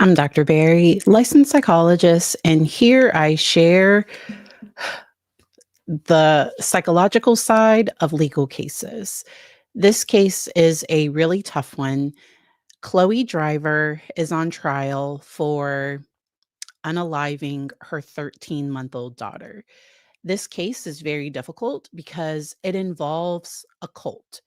I'm Dr. Barry, licensed psychologist, and here I share the psychological side of legal cases. This case is a really tough one. Chloe Driver is on trial for unaliving her 13-month-old daughter. This case is very difficult because it involves a cult.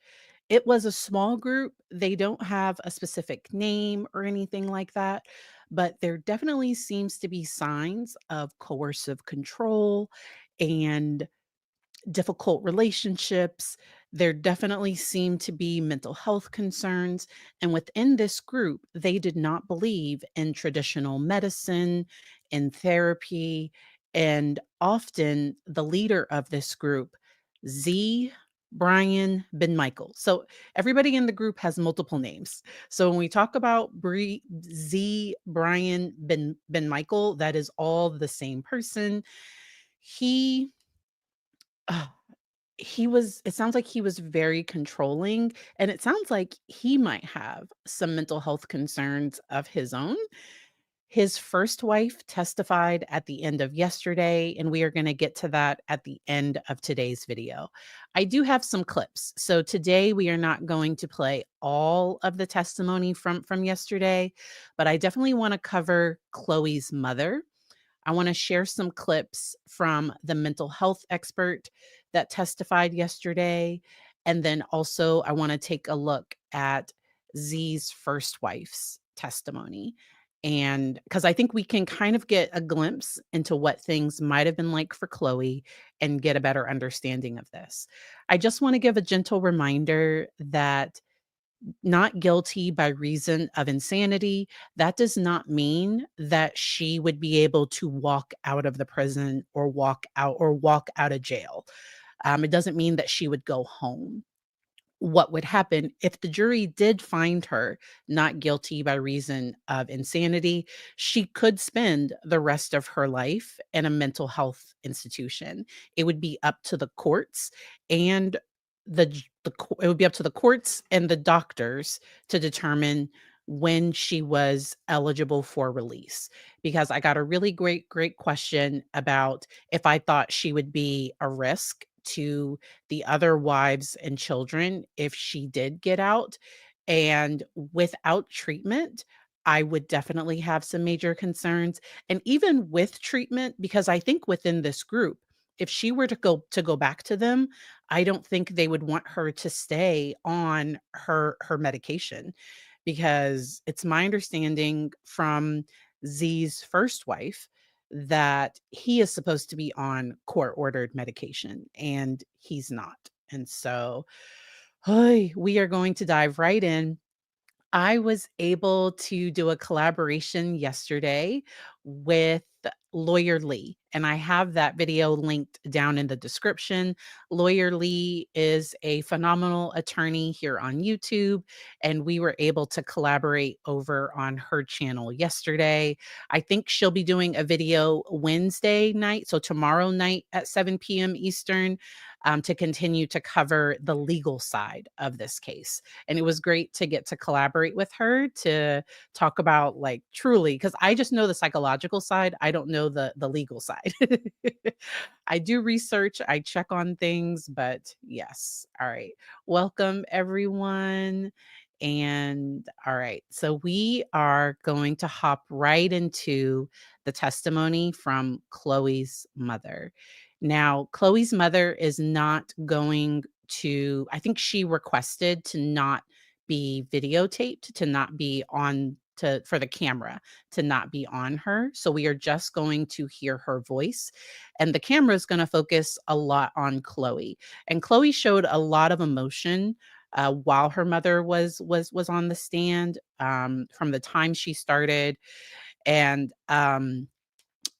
It was a small group. They don't have a specific name or anything like that, but there definitely seems to be signs of coercive control and difficult relationships. There definitely seem to be mental health concerns. And within this group, they did not believe in traditional medicine, in therapy. And often the leader of this group, Z. Brian Ben Michael. So everybody in the group has multiple names. So when we talk about Z. Brian Ben Michael, that is all the same person. He uh, it sounds like he was very controlling, and it sounds like he might have some mental health concerns of his own. His first wife testified at the end of yesterday, and we are going to get to that at the end of today's video. I do have some clips. So today we are not going to play all of the testimony from yesterday, but I definitely want to cover Chloe's mother. I want to share some clips from the mental health expert that testified yesterday. And then also, I want to take a look at Z's first wife's testimony. And because I think we can kind of get a glimpse into what things might have been like for Chloe and get a better understanding of this. I just want to give a gentle reminder that not guilty by reason of insanity, that does not mean that she would be able to walk out of the prison or walk out of jail. It doesn't mean that she would go home. What would happen if the jury did find her not guilty by reason of insanity? She could spend the rest of her life in a mental health institution. It would be up to the courts and it would be up to the courts and the doctors to determine when she was eligible for release. Because I got a really great question about if I thought she would be a risk to the other wives and children if she did get out. And without treatment, I would definitely have some major concerns. And even with treatment, because I think within this group, if she were to go back to them, I don't think they would want her to stay on her medication, because it's my understanding from Z's first wife that he is supposed to be on court ordered medication and he's not. And so, we are going to dive right in. I was able to do a collaboration yesterday with Lawyer Lee, and I have that video linked down in the description. Lawyer Lee is a phenomenal attorney here on YouTube, and we were able to collaborate over on her channel yesterday. I think she'll be doing a video Wednesday night, so tomorrow night at 7 p.m. Eastern, to continue to cover the legal side of this case. And it was great to get to collaborate with her to talk about, like, truly, because I just know the psychological side. I don't know the legal side. I do research, I check on things, but yes. All right. Welcome everyone. And all right. So we are going to hop right into the testimony from Chloe's mother. Now, Chloe's mother is not going to, I think she requested to not be videotaped, to not be on to for the camera to not be on her. So we are just going to hear her voice, and the camera is going to focus a lot on Chloe. And Chloe showed a lot of emotion while her mother was on the stand, from the time she started. And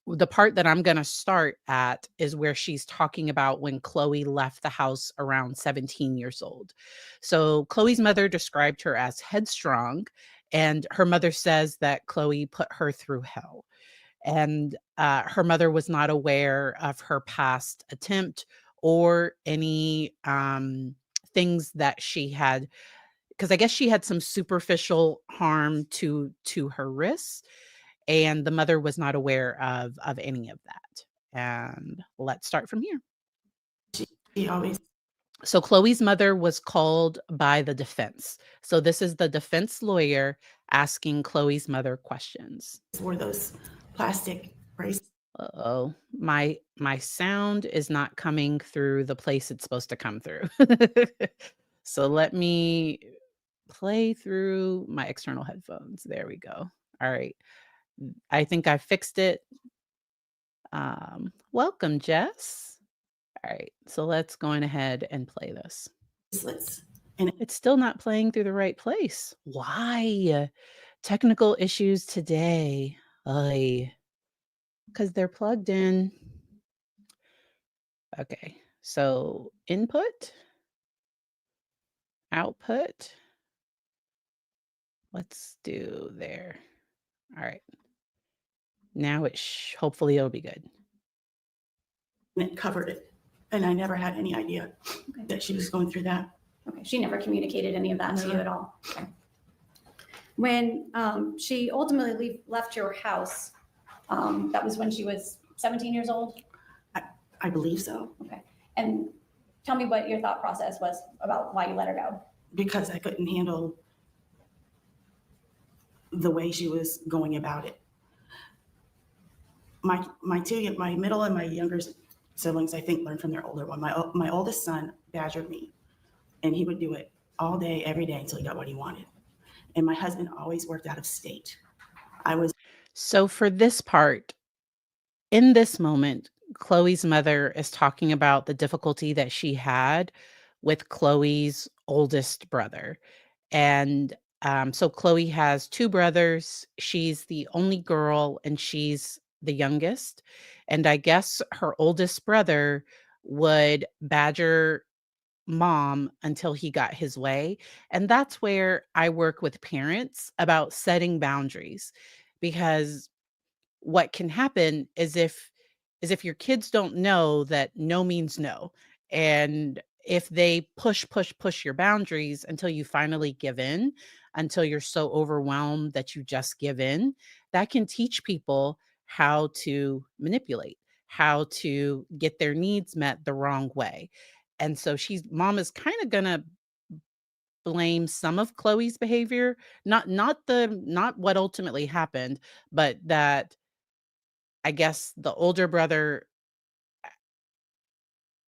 the part that I'm going to start at is where she's talking about when Chloe left the house around 17 years old. So Chloe's mother described her as headstrong, and her mother says that Chloe put her through hell. And her mother was not aware of her past attempt or any things that she had because I guess she had some superficial harm to her wrists, and the mother was not aware of any of that. And let's start from here. She always So Chloe's mother was called by the defense. So this is the defense lawyer asking Chloe's mother questions. wore those plastic bracelets. Uh-oh, my sound is not coming through the place it's supposed to come through. So let me play through my external headphones. There we go. All right. I think I fixed it. Welcome, Jess. All right. So let's go on ahead and play this. And It's still not playing through the right place. Why? Technical issues today. Because they're plugged in. Okay. So input, output. Let's do there. All right. Now hopefully it'll be good. it covered it. And I never had any idea that she was going through that. Okay, she never communicated any of that to you at all. Okay. When she ultimately left your house, that was when she was 17 years old? I believe so. Okay. And tell me what your thought process was about why you let her go. Because I couldn't handle the way she was going about it. My middle and my younger siblings, I think, learned from their older one. My oldest son badgered me, and he would do it all day, every day until he got what he wanted. And my husband always worked out of state. So for this part, in this moment, Chloe's mother is talking about the difficulty that she had with Chloe's oldest brother. And so Chloe has two brothers. She's the only girl and she's the youngest. And I guess her oldest brother would badger mom until he got his way. And that's where I work with parents about setting boundaries, because what can happen is if your kids don't know that no means no, and if they push your boundaries until you finally give in, until you're so overwhelmed that you just give in, that can teach people how to manipulate, how to get their needs met the wrong way. And so mom is kind of gonna blame some of Chloe's behavior, not what ultimately happened, but that I guess the older brother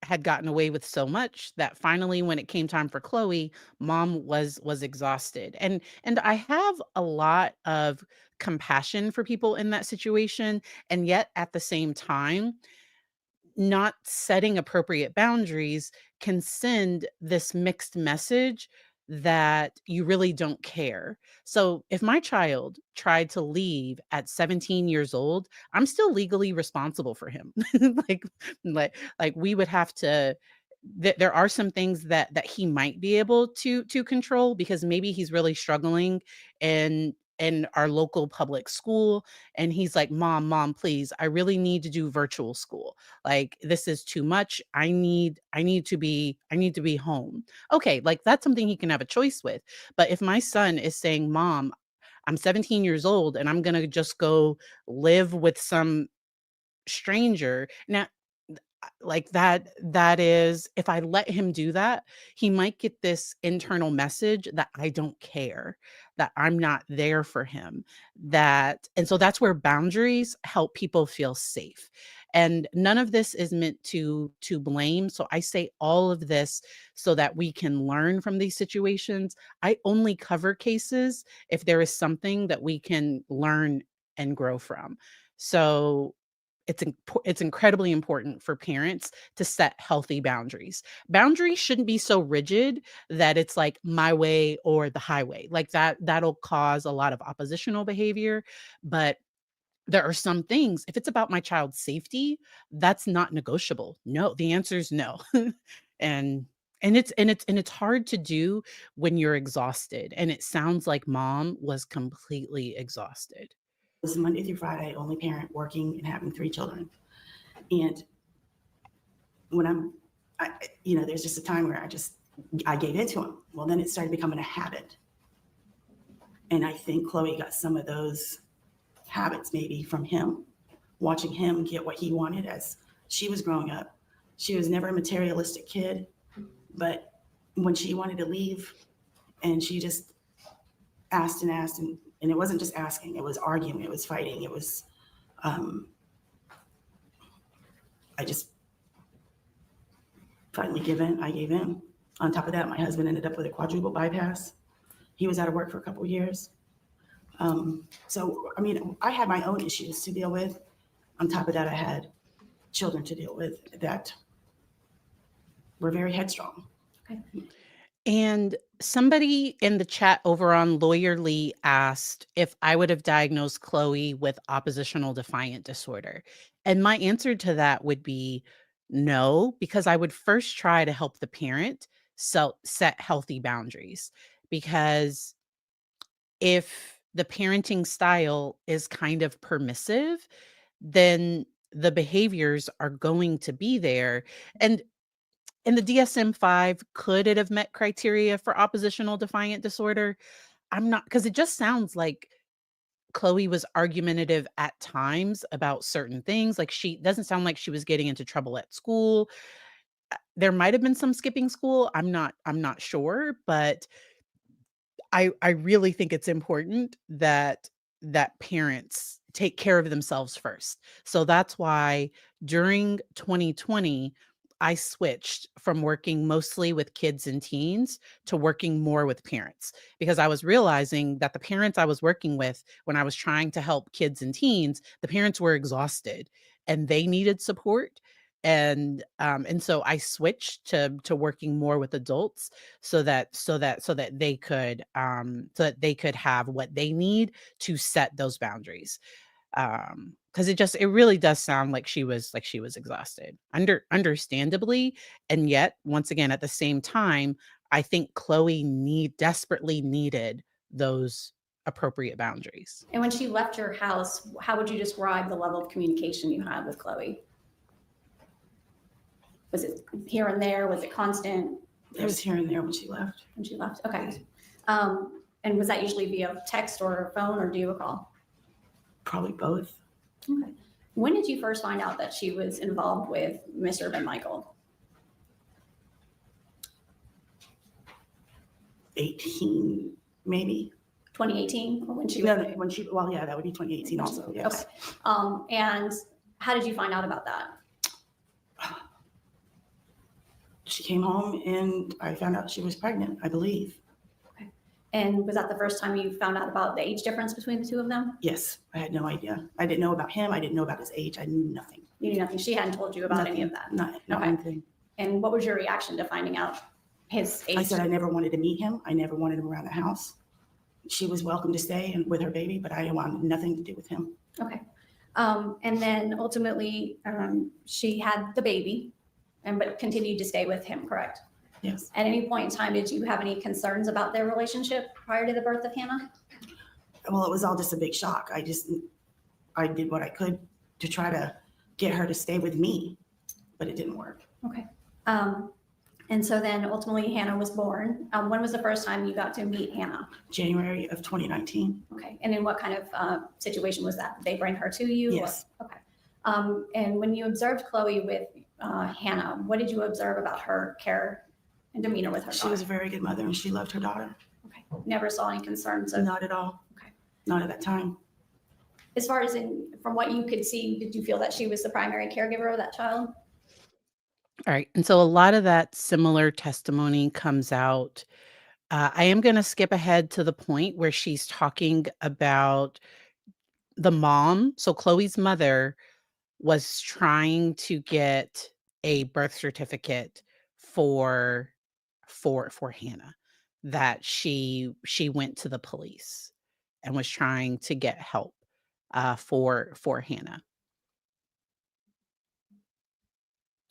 had gotten away with so much that finally when it came time for Chloe, mom was exhausted. And I have a lot of compassion for people in that situation, and yet at the same time, not setting appropriate boundaries can send this mixed message that you really don't care. So if my child tried to leave at 17 years old, I'm still legally responsible for him. like like we would have to there are some things that he might be able to control, because maybe he's really struggling in our local public school, and he's like, mom, please, I really need to do virtual school. Like, this is too much. I need to be home. Okay, like that's something he can have a choice with. But if my son is saying, mom, I'm 17 years old and I'm going to just go live with some stranger. Now, like that is, if I let him do that, he might get this internal message that I don't care, that I'm not there for him, and so that's where boundaries help people feel safe. And none of this is meant to blame. So I say all of this so that we can learn from these situations. I only cover cases if there is something that we can learn and grow from. So it's incredibly important for parents to set healthy boundaries. Boundaries shouldn't be so rigid that it's like my way or the highway. Like that'll cause a lot of oppositional behavior, but there are some things, if it's about my child's safety, that's not negotiable. No, the answer is no. and and it's hard to do when you're exhausted, and it sounds like mom was completely exhausted. Was Monday through Friday, only parent, working and having 3 children. And when there's just a time where I gave into him. Well, then it started becoming a habit. And I think Chloe got some of those habits maybe from him, watching him get what he wanted as she was growing up. She was never a materialistic kid, but when she wanted to leave and she just asked and asked, and it wasn't just asking, it was arguing, it was fighting, it was, I just finally I gave in. On top of that, my husband ended up with a quadruple bypass. He was out of work for a couple of years. So, I mean, I had my own issues to deal with. On top of that, I had children to deal with that were very headstrong. Okay. And somebody in the chat over on Lawyerly asked if I would have diagnosed Chloe with oppositional defiant disorder. And my answer to that would be no, because I would first try to help the parent set healthy boundaries. Because if the parenting style is kind of permissive, then the behaviors are going to be there. And in the DSM-5, could it have met criteria for oppositional defiant disorder? I'm not, because it just sounds like Chloe was argumentative at times about certain things. Like, she doesn't sound like she was getting into trouble at school. There might have been some skipping school. I'm not sure, but I really think it's important that parents take care of themselves first. So that's why during 2020, I switched from working mostly with kids and teens to working more with parents, because I was realizing that the parents I was working with when I was trying to help kids and teens, the parents were exhausted and they needed support. And so I switched to working more with adults so that they could have what they need to set those boundaries. Because it really does sound like she was exhausted, understandably. And yet, once again, at the same time, I think Chloe desperately needed those appropriate boundaries. And when she left your house, how would you describe the level of communication you had with Chloe? Was it here and there? Was it constant? It was here and there when she left. When she left, okay. And was that usually via text or phone, or do you recall? Probably both. Okay. When did you first find out that she was involved with Mr. Benyamin? 18, maybe. 2018, or when she No, was? when she, well, yeah, that would be 2018 also, yes. Okay. And how did you find out about that? She came home and I found out she was pregnant, I believe. Okay. And was that the first time you found out about the age difference between the two of them? Yes, I had no idea. I didn't know about him. I didn't know about his age. I knew nothing. You knew nothing. She hadn't told you about any of that. Not Okay. anything. And what was your reaction to finding out his age? I said I never wanted to meet him. I never wanted him around the house. She was welcome to stay and with her baby, but I wanted nothing to do with him. Okay. And then ultimately, she had the baby, but continued to stay with him, correct? Yes. At any point in time, did you have any concerns about their relationship prior to the birth of Hannah? Well, it was all just a big shock. I did what I could to try to get her to stay with me, but it didn't work. Okay. And so then ultimately Hannah was born. When was the first time you got to meet Hannah? January of 2019. Okay. And in what kind of situation was that? Did they bring her to you? Yes. Okay. And when you observed Chloe with Hannah, what did you observe about her care and demeanor with her She daughter? was a very good mother and she loved her daughter. Okay. Never saw any concerns of? Not at all. Okay. Not at that time. As far as from what you could see, did you feel that she was the primary caregiver of that child? All right. And so a lot of that similar testimony comes out. I am going to skip ahead to the point where she's talking about the mom. So Chloe's mother was trying to get a birth certificate for Hannah, that she went to the police and was trying to get help for Hannah.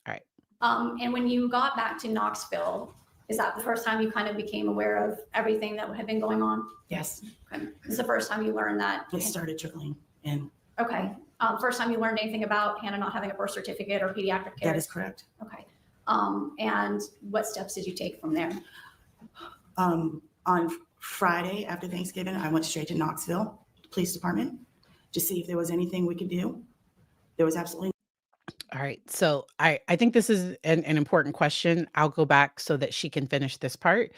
All right. And when you got back to Knoxville, is that the first time you kind of became aware of everything that had been going on? Yes. Okay. This is the first time you learned that? It started trickling in. Okay. First time you learned anything about Hannah not having a birth certificate or pediatric care? That is correct. Okay. And what steps did you take from there? On Friday after Thanksgiving, I went straight to Knoxville Police Department to see if there was anything we could do. There was absolutely. All right. So I think this is an important question. I'll go back so that she can finish this part.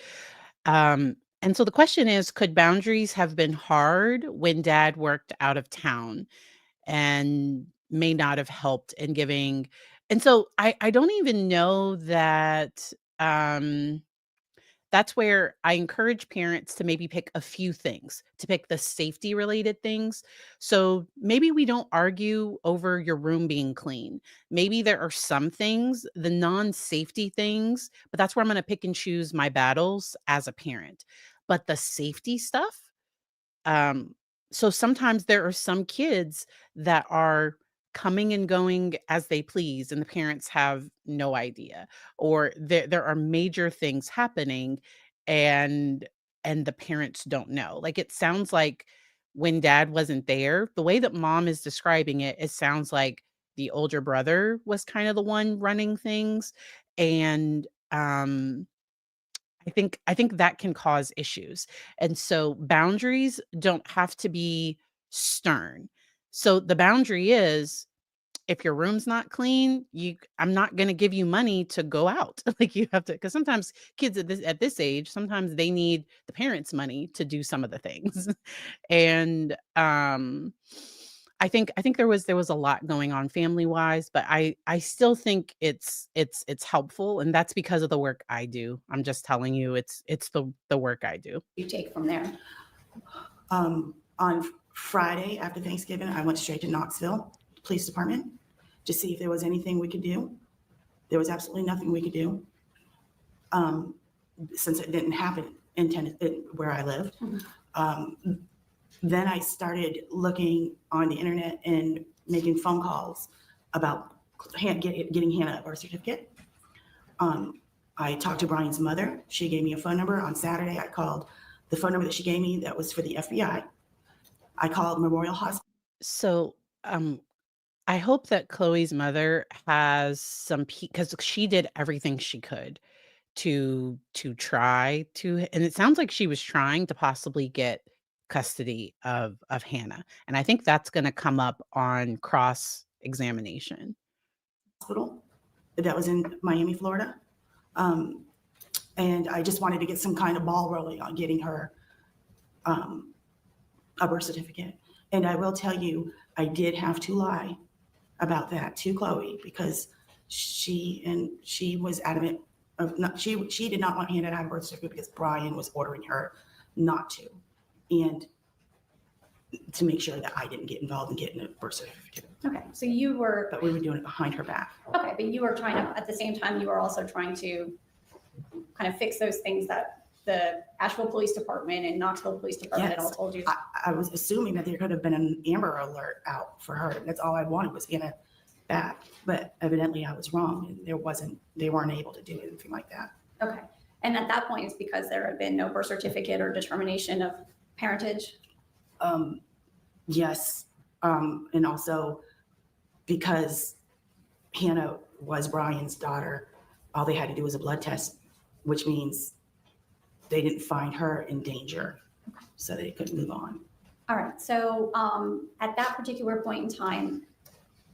And so the question is, could boundaries have been hard when dad worked out of town and may not have helped in giving? And so I don't even know that that's where I encourage parents to maybe pick a few things, to pick the safety related things. So maybe we don't argue over your room being clean. Maybe there are some things, the non safety things, but that's where I'm going to pick and choose my battles as a parent. But the safety stuff, um, so sometimes there are some kids that are coming and going as they please, and the parents have no idea, or there are major things happening, and the parents don't know. Like it sounds like when dad wasn't there, the way that mom is describing it, it sounds like the older brother was kind of the one running things, and I think that can cause issues. And so boundaries don't have to be stern. So the boundary is if your room's not clean, I'm not going to give you money to go out. Like you have to cuz sometimes kids at this age, sometimes they need the parents' money to do some of the things. And I think there was a lot going on family-wise, but I still think it's helpful, and that's because of the work I do. I'm just telling you it's the work I do. You take from there. On Friday after Thanksgiving, I went straight to Knoxville Police Department to see if there was anything we could do. There was absolutely nothing we could do, since it didn't happen in Tennessee, where I lived. Then I started looking on the internet and making phone calls about getting Hannah a birth certificate. I talked to Brian's mother. She gave me a phone number. On Saturday, I called the phone number that she gave me that was for the FBI. I called Memorial Hospital. So, I hope that Chloe's mother has some because she did everything she could to try to, and it sounds like she was trying to possibly get custody of Hannah. And I think that's going to come up on cross examination. Hospital that was in Miami, Florida. And I just wanted to get some kind of ball rolling on getting her a birth certificate. And I will tell you, I did have to lie about that to Chloe because she was adamant of not, she did not want Hannah to have a birth certificate because Brian was ordering her not to, and to make sure that I didn't get involved in getting a birth certificate. Okay, so you were, But we were doing it behind her back. okay, but you were trying to, at the same time, you were also trying to kind of fix those things that the Asheville Police Department and Knoxville Police Department had all told you. I was assuming that there could have been an Amber Alert out for her. That's all I wanted was Hannah back. But evidently I was wrong, and they weren't able to do anything like that. Okay, and at that point, it's because there had been no birth certificate or determination of parentage? Yes, and also because Hannah was Brian's daughter, all they had to do was a blood test, which means they didn't find her in danger, so they couldn't move on. All right, so at that particular point in time,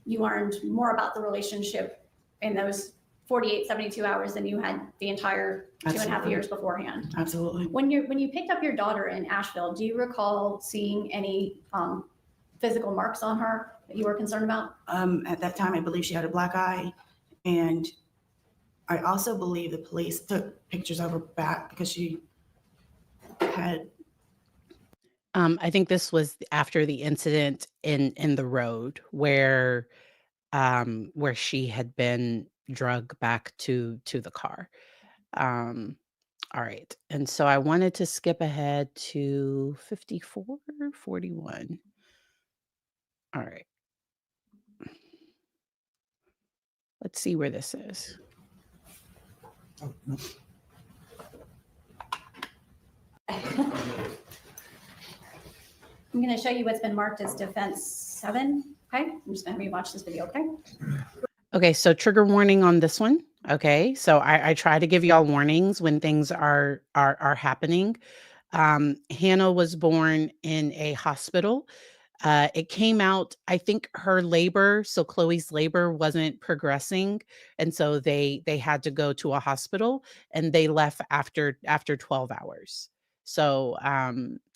you learned more about the relationship in those 48, 72 hours than you had the entire 2.5 years beforehand. Absolutely. When you picked up your daughter in Asheville, do you recall seeing any physical marks on her that you were concerned about? At that time, I believe she had a black eye, and I also believe the police took pictures of her back because she had. I think this was after the incident in the road where she had been drugged back to the car. All right. And so I wanted to skip ahead to 54, 41. All right. Let's see where this is. Oh, no. I'm going to show you what's been marked as defense 7. Okay, I'm just going to have you watch this video. Okay. Okay, so trigger warning on this one. Okay, so I try to give y'all warnings when things are happening. Hannah was born in a hospital. It came out, I think her labor, so Chloe's labor wasn't progressing, and so they had to go to a hospital, and they left after 12 hours. So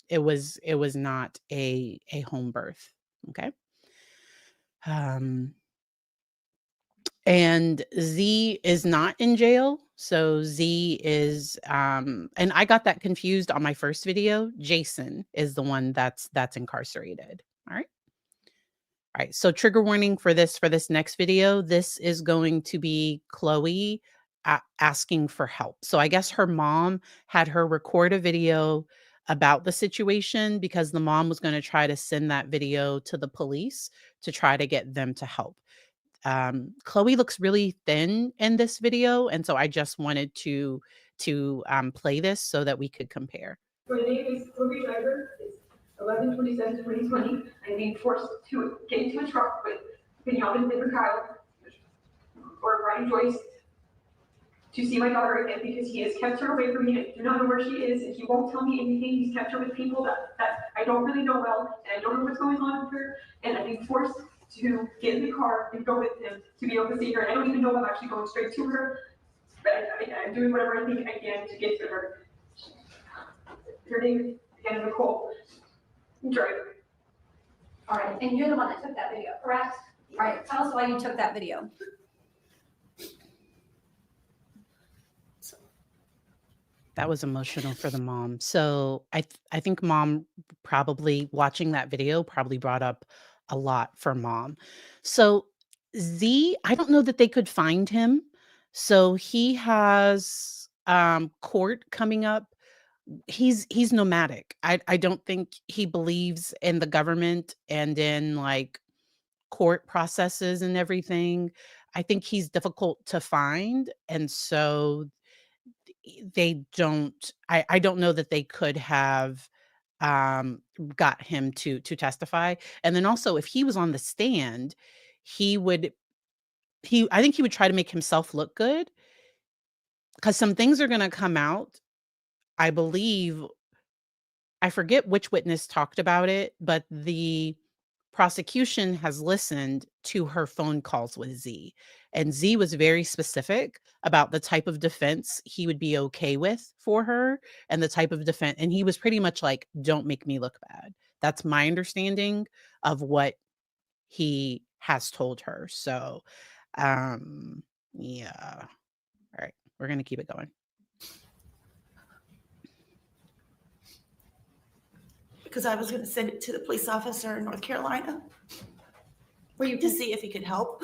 it was not a home birth. Okay. Um, and Z is not in jail. So Z is and I got that confused on my first video. Jason is the one that's incarcerated. All right. All right. So trigger warning for this next video. This is going to be Chloe asking for help. So I guess her mom had her record a video about the situation because the mom was going to try to send that video to the police to try to get them to help. Chloe looks really thin in this video, and so I just wanted to play this so that we could compare. My name is Bobbi driver. It's 11/27/2020. I'm being forced to get into a truck with Benyamin and Kyle or Brian Joyce to see my daughter again because he has kept her away from me. I do not know where she is, and he won't tell me anything. He's kept her with people that I don't really know well, and I don't know what's going on with her. And I'm being forced to get in the car and go with him to be able to see her. And I don't even know if I'm actually going straight to her, but I'm doing whatever I think I can to get to her. Her name is Hannah Nicole. Driver. All right, and you're the one that took that video, correct? All right, tell us why you took that video. That was emotional for the mom. So I think mom probably watching that video probably brought up a lot for mom. So Z, I don't know that they could find him. So he has court coming up. He's nomadic. I don't think he believes in the government and in like court processes and everything. I think he's difficult to find, and so they don't I don't know that they could have got him to testify. And then also if he was on the stand, he would he I think he would try to make himself look good because some things are going to come out. I believe I forget which witness talked about it, but the prosecution has listened to her phone calls with Z. And Z was very specific about the type of defense he would be okay with for her and the type of defense. And he was pretty much like, don't make me look bad. That's my understanding of what he has told her. So, yeah. All right. We're going to keep it going. Because I was going to send it to the police officer in North Carolina. Were you to see if he could help.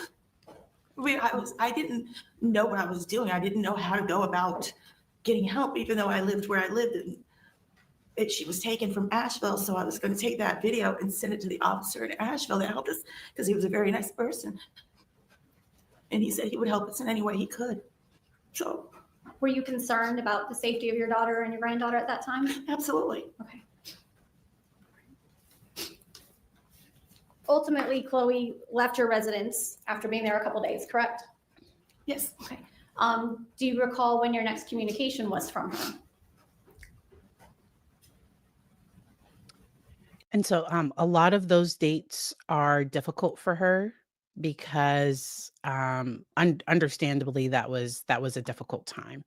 I didn't know what I was doing. I didn't know how to go about getting help, even though I lived where I lived. And she was taken from Asheville, so I was going to take that video and send it to the officer in Asheville that helped us because he was a very nice person. And he said he would help us in any way he could. So. Were you concerned about the safety of your daughter and your granddaughter at that time? Absolutely. Okay. Ultimately, Chloe left your residence after being there a couple days, correct? Yes. Okay. Do you recall when your next communication was from her? And so a lot of those dates are difficult for her because understandably that was a difficult time.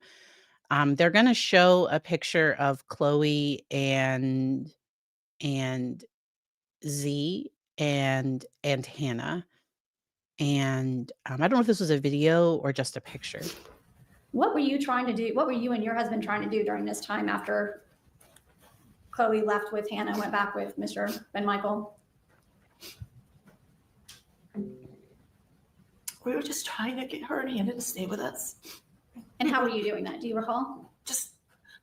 They're going to show a picture of Chloe and Z and Hannah. And I don't know if this was a video or just a picture. What were you trying to do? What were you and your husband trying to do during this time after Chloe left with Hannah and went back with Mr. Benyamin? We were just trying to get her and Hannah to stay with us. And how were you doing that? Do you recall? Just,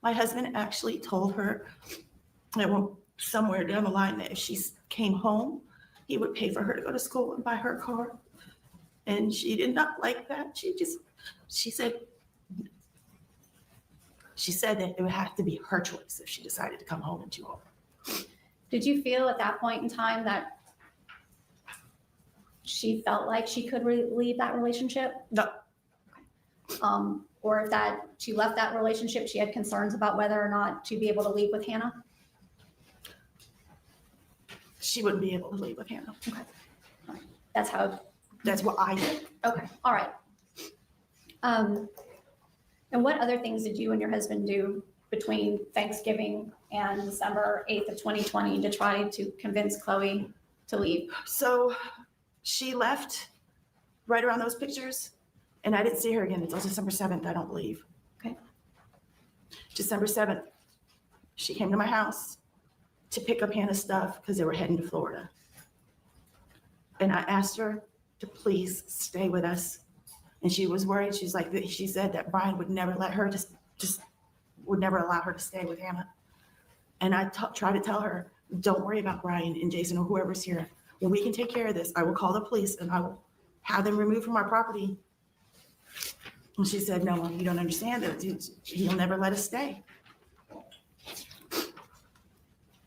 my husband actually told her that somewhere down the line that if she came home, he would pay for her to go to school and buy her a car. And she did not like that. She said that it would have to be her choice if she decided to come home and go home. Did you feel at that point in time that she felt like she could leave that relationship? No. or if that she left that relationship, she had concerns about whether or not she'd be able to leave with Hannah? She wouldn't be able to leave with Hannah. That's how. That's what I did. Okay, all right. And what other things did you and your husband do between Thanksgiving and December 8th of 2020 to try to convince Chloe to leave? So she left right around those pictures, and I didn't see her again until December 7th, I don't believe. Okay. December 7th, she came to my house to pick up Hannah's stuff because they were heading to Florida. And I asked her to please stay with us. And she was worried. She's like, she said that Brian would never let her just would never allow her to stay with Hannah. And I tried to tell her, don't worry about Brian and Jason or whoever's here. Well, we can take care of this. I will call the police and I will have them removed from our property. And she said, no, Mom, you don't understand that. He'll never let us stay.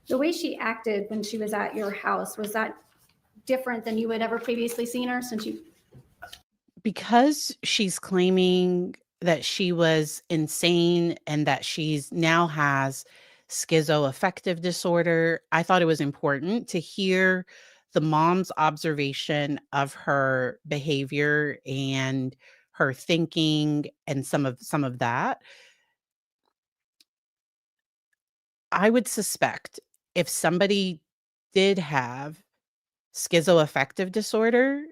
The way she acted when she was at your house, was that different than you had ever previously seen her since you? Because she's claiming that she was insane and that she's now has schizoaffective disorder, I thought it was important to hear the mom's observation of her behavior and her thinking and some of that. I would suspect if somebody did have schizoaffective disorder,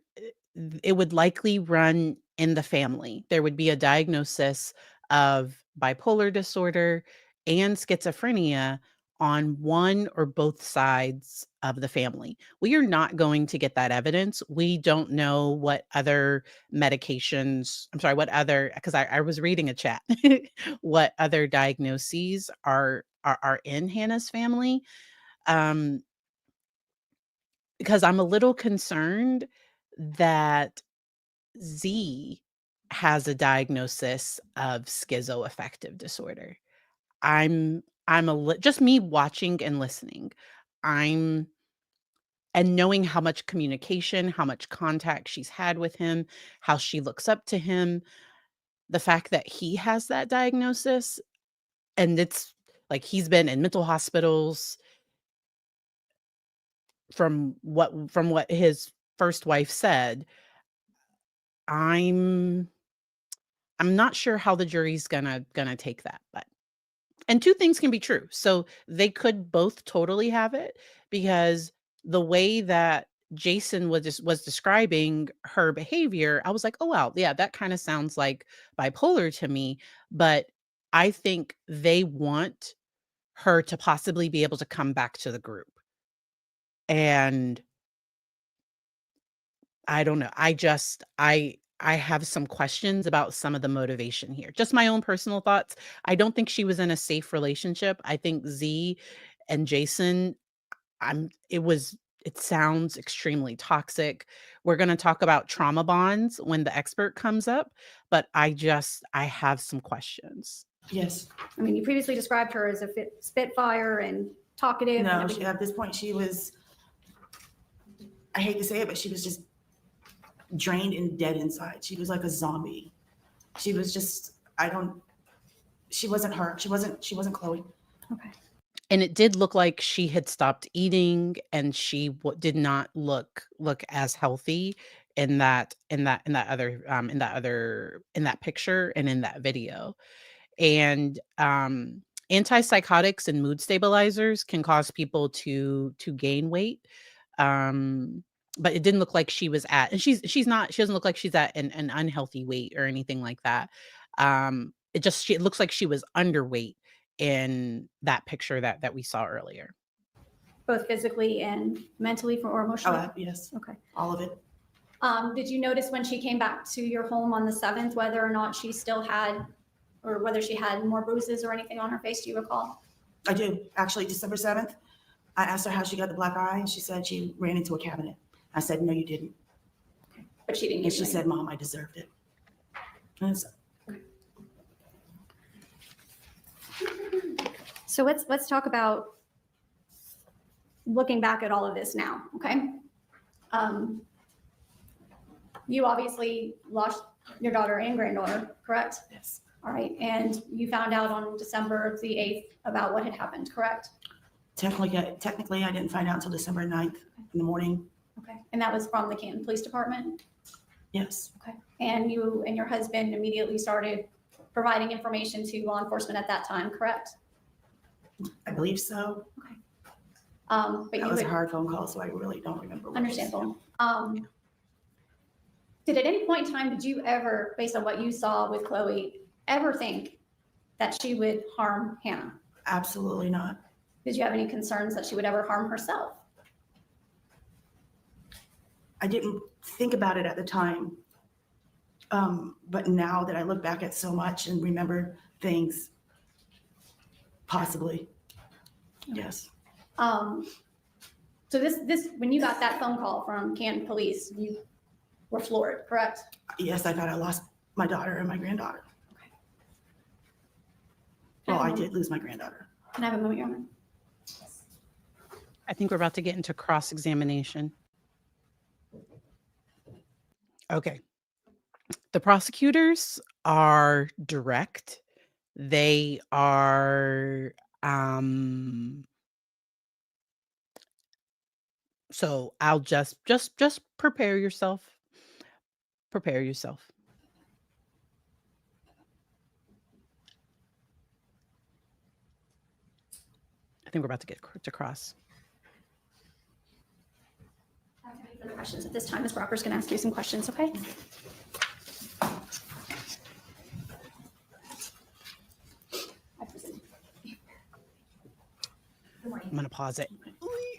it would likely run in the family. There would be a diagnosis of bipolar disorder and schizophrenia on one or both sides of the family. We are not going to get that evidence. We don't know what other medications, I'm sorry, what other, because I was reading a chat, what other diagnoses are in Hannah's family. Because I'm a little concerned that Z has a diagnosis of schizoaffective disorder. Just me watching and listening. I'm and knowing how much communication, how much contact she's had with him, how she looks up to him, the fact that he has that diagnosis, and it's like he's been in mental hospitals from what his first wife said. I'm not sure how the jury's gonna take that, but and two things can be true. So they could both totally have it because the way that Jason was describing her behavior, I was like, "Oh wow, yeah, that kind of sounds like bipolar to me." But I think they want her to possibly be able to come back to the group. And I don't know. I have some questions about some of the motivation here. Just my own personal thoughts. I don't think she was in a safe relationship. I think Z and Jason, it sounds extremely toxic. We're going to talk about trauma bonds when the expert comes up, but I have some questions. Yes. I mean, you previously described her as a spitfire and talkative. and No, everything. at this point, she was, I hate to say it, but she was just drained and dead inside. She was like a zombie. She was just, she wasn't her. She wasn't Chloe. Okay. And it did look like she had stopped eating and she did not look as healthy in that picture and in that video. And antipsychotics and mood stabilizers can cause people to gain weight. But it didn't look like she was at, and she doesn't look like she's at an unhealthy weight or anything like that. It looks like she was underweight in that picture that we saw earlier. Both physically and mentally or emotionally? Oh, yes. Okay. All of it. Did you notice when she came back to your home on the 7th, whether or not she still had, or whether she had more bruises or anything on her face? Do you recall? I do. Actually, December 7th, I asked her how she got the black eye, and she said she ran into a cabinet. I said, no, you didn't. But she didn't. And she said, Mom, I deserved it. And So let's talk about looking back at all of this now, okay? You obviously lost your daughter and granddaughter, correct? Yes. All right, and you found out on December the 8th about what had happened, correct? Technically, I didn't find out until December 9th in the morning. Okay, and that was from the Canton Police Department? Yes. Okay, and you and your husband immediately started providing information to law enforcement at that time, correct? I believe so. But That you was a would, hard phone call, so I really don't remember. what it was. understandable. Did at any point in time, did you ever, based on what you saw with Chloe, ever think that she would harm Hannah? Absolutely not. Did you have any concerns that she would ever harm herself? I didn't think about it at the time. But now that I look back at so much and remember things, possibly. Yes. So this, when you got that phone call from Canton Police, you were floored, correct? Yes, I thought I lost my daughter and my granddaughter. Well, I did lose my granddaughter. Can I have a moment, Your Honor? I think we're about to get into cross-examination. Okay. The prosecutors are direct. They are, so I'll just prepare yourself. Prepare yourself. I think we're about to get to cross. Any further questions at this time? Ms. Robert's going to ask you some questions, okay? I'm going to pause it.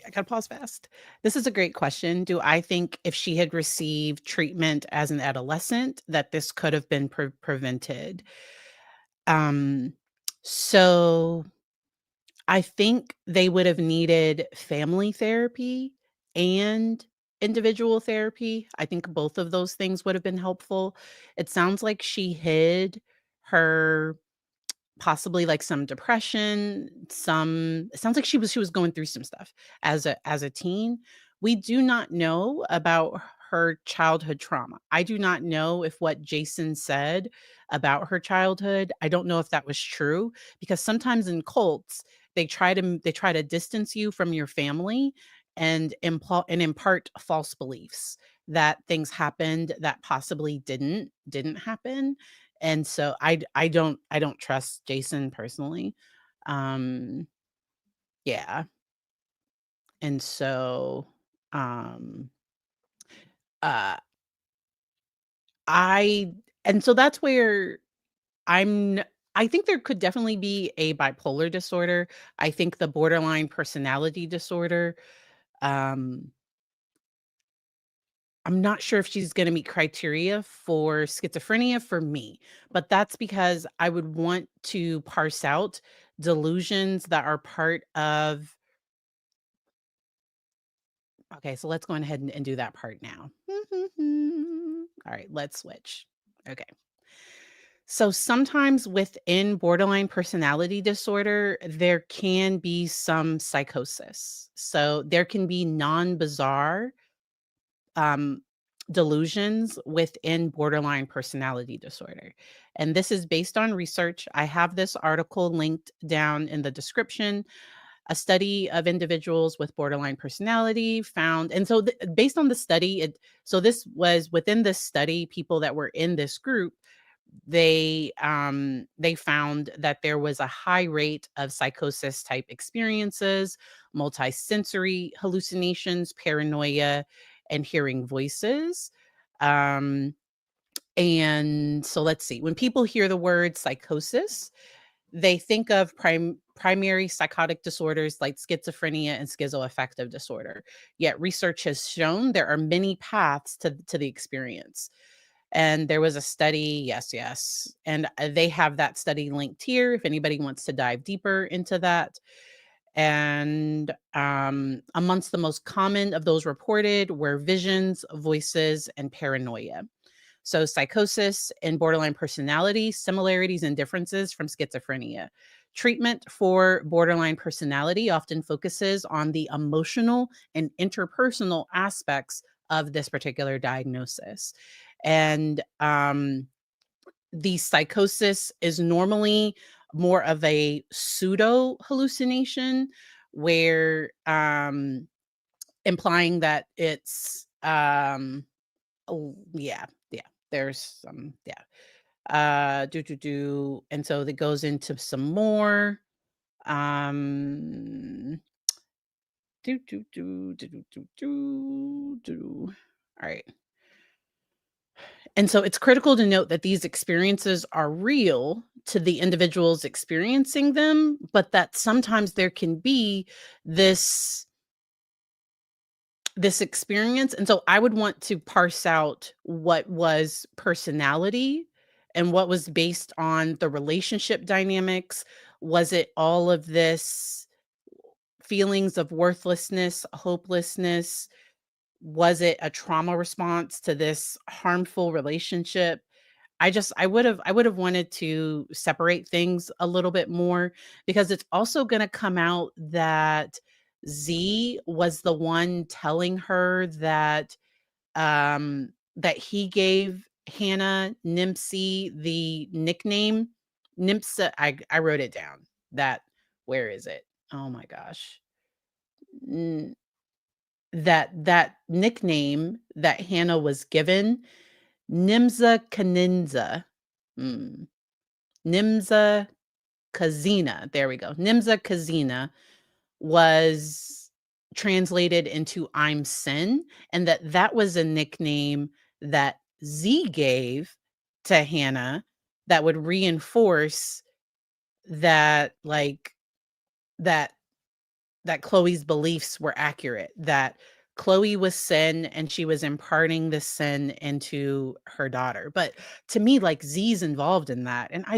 I got to pause fast. This is a great question. Do I think if she had received treatment as an adolescent that this could have been prevented? So I think they would have needed family therapy and individual therapy. I think both of those things would have been helpful. It sounds like she hid her possibly like some depression, it sounds like she was going through some stuff as a teen. We do not know about her childhood trauma. I do not know if what Jason said about her childhood, I don't know if that was true, because sometimes in cults they try to distance you from your family and impart false beliefs that things happened that possibly didn't happen. And so I don't trust Jason personally. Um, yeah. And so, um, uh, I and so that's where I'm I think there could definitely be a bipolar disorder. I think the borderline personality disorder, um, I'm not sure if she's gonna meet criteria for schizophrenia for me, but that's because I would want to parse out delusions that are part of. Okay, so let's go ahead and do that part now. All right, let's switch. Okay. So sometimes within borderline personality disorder, there can be some psychosis. So there can be non-bizarre um, delusions within borderline personality disorder. And this is based on research. I have this article linked down in the description. A study of individuals with borderline personality found, and so based on the study, so this was within this study, people that were in this group, they found that there was a high rate of psychosis type experiences, multisensory hallucinations, paranoia, and hearing voices. Um, and so let's see. When people hear the word psychosis, they think of primary psychotic disorders like schizophrenia and schizoaffective disorder. Yet research has shown there are many paths to the experience. And there was a study, yes. And they have that study linked here if anybody wants to dive deeper into that. And amongst the most common of those reported were visions, voices, and paranoia. So psychosis and borderline personality, similarities and differences from schizophrenia. Treatment for borderline personality often focuses on the emotional and interpersonal aspects of this particular diagnosis. And the psychosis is normally more of a pseudo hallucination where implying that it's oh yeah, there's some and so that goes into some more um all right. And so it's critical to note that these experiences are real to the individuals experiencing them, but that sometimes there can be this experience. And so I would want to parse out what was personality and what was based on the relationship dynamics. Was it all of this feelings of worthlessness, hopelessness? Was it a trauma response to this harmful relationship? I would have wanted to separate things a little bit more because it's also going to come out that Z was the one telling her that he gave Hannah Nimsy the nickname Nimsa. I wrote it down. That where is it? Oh my gosh. N- that nickname that Hannah was given, Nimza Kaninza. Mm, Nimza Kazina. There we go. Nimza Kazina was translated into I'm Sin, and that was a nickname that Z gave to Hannah that would reinforce that that that Chloe's beliefs were accurate, that Chloe was sin and she was imparting the sin into her daughter. But to me, like Z's involved in that. And I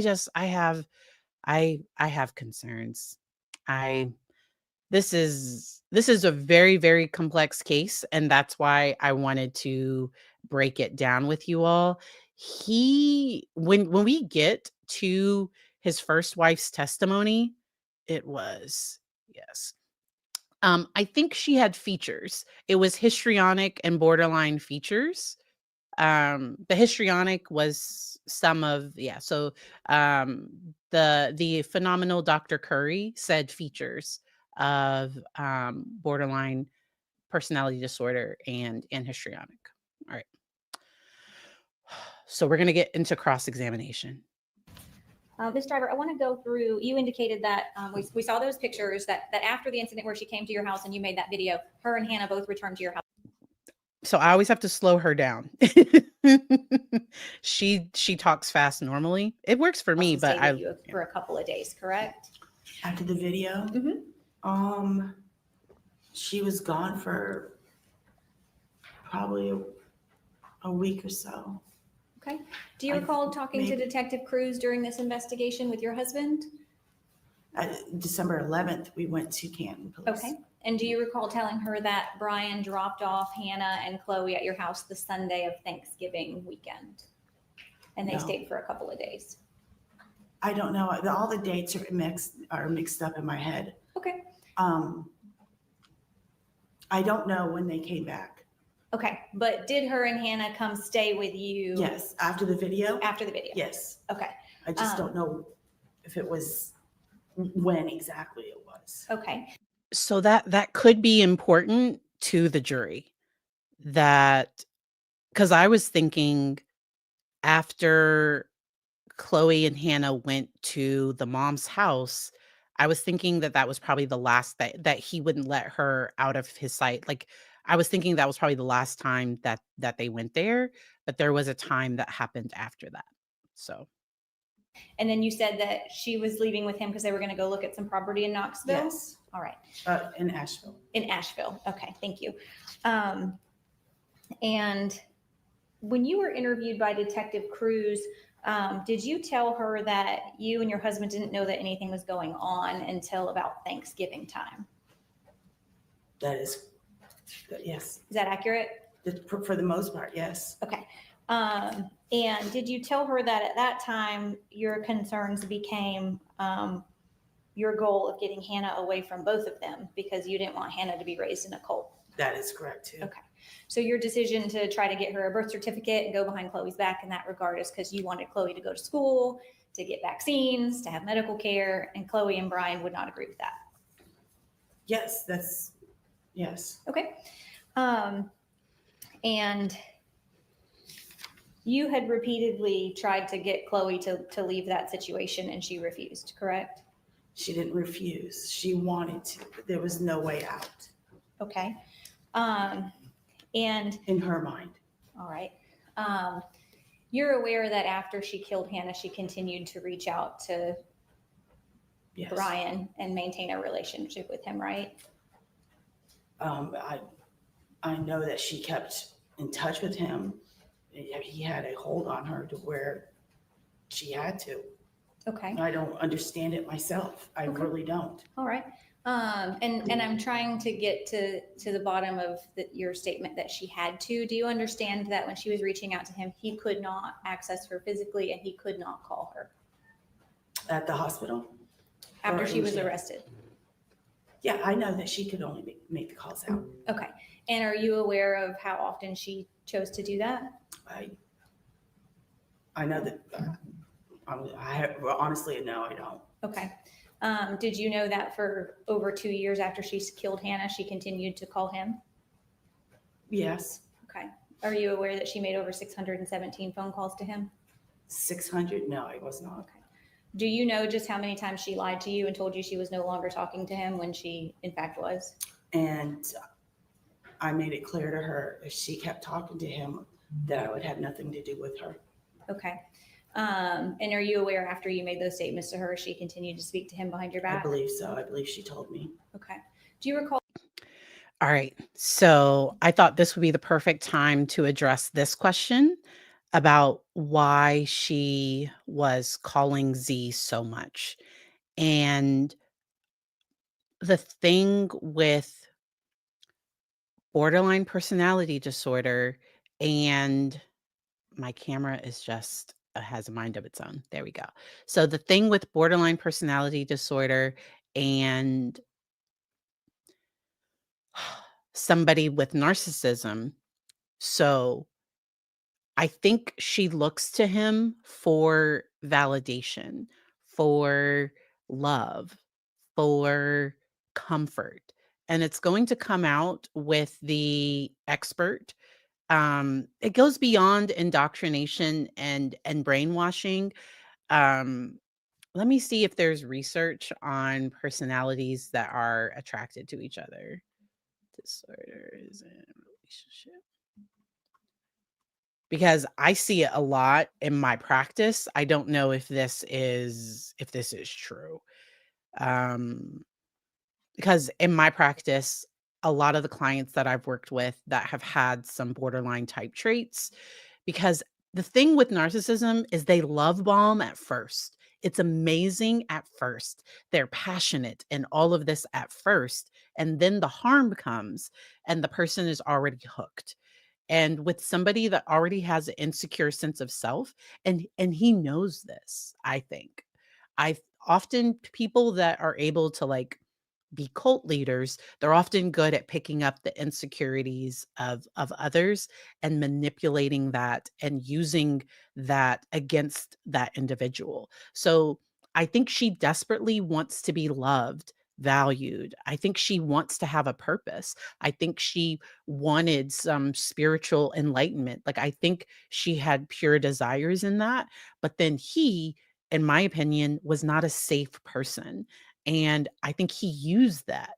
have concerns. I this is a very, very complex case. And that's why I wanted to break it down with you all. When we get to his first wife's testimony, it was, yes. I think she had features. It was histrionic and borderline features. The histrionic was some of so the phenomenal Dr. Curry said features of borderline personality disorder and histrionic. All right. So we're going to get into cross-examination. Ms. Driver, I want to go through, you indicated that we saw those pictures that after the incident where she came to your house and you made that video, her and Hannah both returned to your house. So I always have to slow her down. She talks fast normally. It works for me, but Stayed with you for a couple of days, correct? After the video, she was gone for probably a week or so. Okay. Do you recall talking to Detective Cruz during this investigation with your husband? December 11th, we went to Canton Police. Okay. And do you recall telling her that Brian dropped off Hannah and Chloe at your house the Sunday of Thanksgiving weekend? And they stayed for a couple of days. I don't know. All the dates are mixed up in my head. Okay. I don't know when they came back. Okay. But did her and Hannah come stay with you? Yes. After the video? After the video. Yes. Okay. I just don't know if it was when exactly it was. Okay. So that could be important to the jury. That because I was thinking after Chloe and Hannah went to the mom's house, I was thinking that was probably the last that he wouldn't let her out of his sight. Like I was thinking that was probably the last time that they went there, but there was a time that happened after that. So. And then you said that she was leaving with him because they were going to go look at some property in Knoxville? Yes. All right. In Asheville. In Asheville. Okay. Thank you. And when you were interviewed by Detective Cruz, did you tell her that you and your husband didn't know that anything was going on until about Thanksgiving time? That is, yes. Is that accurate? For the most part, yes. Okay. And did you tell her that at that time your concerns became your goal of getting Hannah away from both of them because you didn't want Hannah to be raised in a cult? That is correct too. Okay. So your decision to try to get her a birth certificate and go behind Chloe's back in that regard is because you wanted Chloe to go to school, to get vaccines, to have medical care, and Chloe and Brian would not agree with that. Yes, yes. Okay. And you had repeatedly tried to get Chloe to leave that situation and she refused, correct? She didn't refuse. She wanted to, but there was no way out Okay. And in her mind. all right. You're aware that after she killed Hannah, she continued to reach out to Yes. Brian and maintain a relationship with him, right? I know that she kept in touch with him. He had a hold on her to where she had to. Okay. I don't understand it myself. I Okay. really don't. All right. And I'm trying to get to the bottom of your statement that she had to. Do you understand that when she was reaching out to him, he could not access her physically and he could not call her At the hospital? after Or she was in jail? arrested? Yeah, I know that she could only make the calls out. Okay. And are you aware of how often she chose to do that? I know that, honestly, no, I don't. Okay. Did you know that for over 2 years after she killed Hannah, she continued to call him? Yes, Okay. Are you aware that she made over 617 phone calls to him? 600, no, I was not. Okay. Do you know just how many times she lied to you and told you she was no longer talking to him when she in fact was? And I made it clear to her if she kept talking to him that I would have nothing to do with her. Okay. And are you aware after you made those statements to her, she continued to speak to him behind your I back? believe so. I believe she told me. Okay. Do you recall? All right. So I thought this would be the perfect time to address this question about why she was calling Z so much. And the thing with borderline personality disorder, and my camera is just has a mind of its own. There we go. So the thing with borderline personality disorder and somebody with narcissism, so I think she looks to him for validation, for love, for comfort. And it's going to come out with the expert. It goes beyond indoctrination and brainwashing. Um, Let me see if there's research on personalities that are attracted to each other. Disorders in relationship. Because I see it a lot in my practice. I don't know if this is true. Um, because in my practice, a lot of the clients that I've worked with that have had some borderline type traits, because the thing with narcissism is they love bomb at first. It's amazing at first. They're passionate and all of this at first. And then the harm comes and the person is already hooked. And with somebody that already has an insecure sense of self, and he knows this, I think. I often people that are able to like be cult leaders, they're often good at picking up the insecurities of others and manipulating that and using that against that individual. So I think she desperately wants to be loved, valued. I think she wants to have a purpose. I think she wanted some spiritual enlightenment. Like I think she had pure desires in that, but then he, in my opinion, was not a safe person. And I think he used that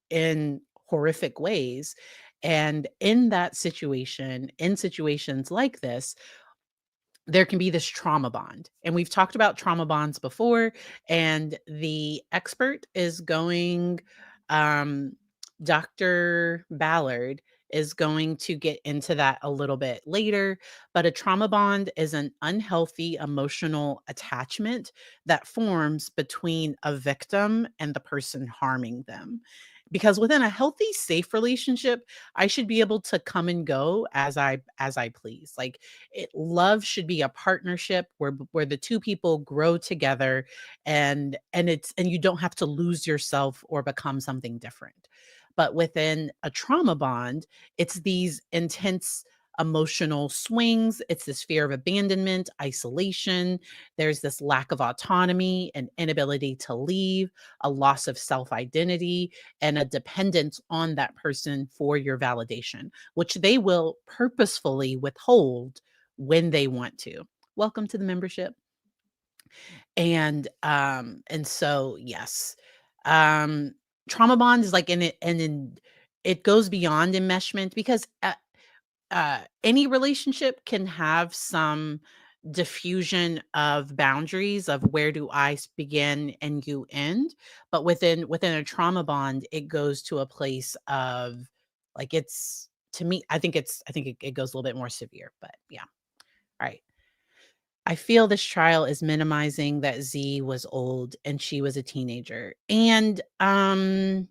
in horrific ways. And in that situation, in situations like this, there can be this trauma bond. And we've talked about trauma bonds before. And the expert is going, um, Dr. Ballard is going to get into that a little bit later. But a trauma bond is an unhealthy emotional attachment that forms between a victim and the person harming them. Because within a healthy, safe relationship, I should be able to come and go as I please. Like love should be a partnership where the two people grow together and you don't have to lose yourself or become something different. But within a trauma bond, it's these intense emotional swings. It's this fear of abandonment, isolation. There's this lack of autonomy, an inability to leave, a loss of self identity, and a dependence on that person for your validation, which they will purposefully withhold when they want to. Welcome to the membership. And so yes. Um Trauma bond is like in it, and then it goes beyond enmeshment because any relationship can have some diffusion of boundaries of where do begin and you end, but within a trauma bond it goes to a place of like it's to me I think it goes a little bit more severe, but yeah. All right. I feel this trial is minimizing that Z was old and she was a teenager. And so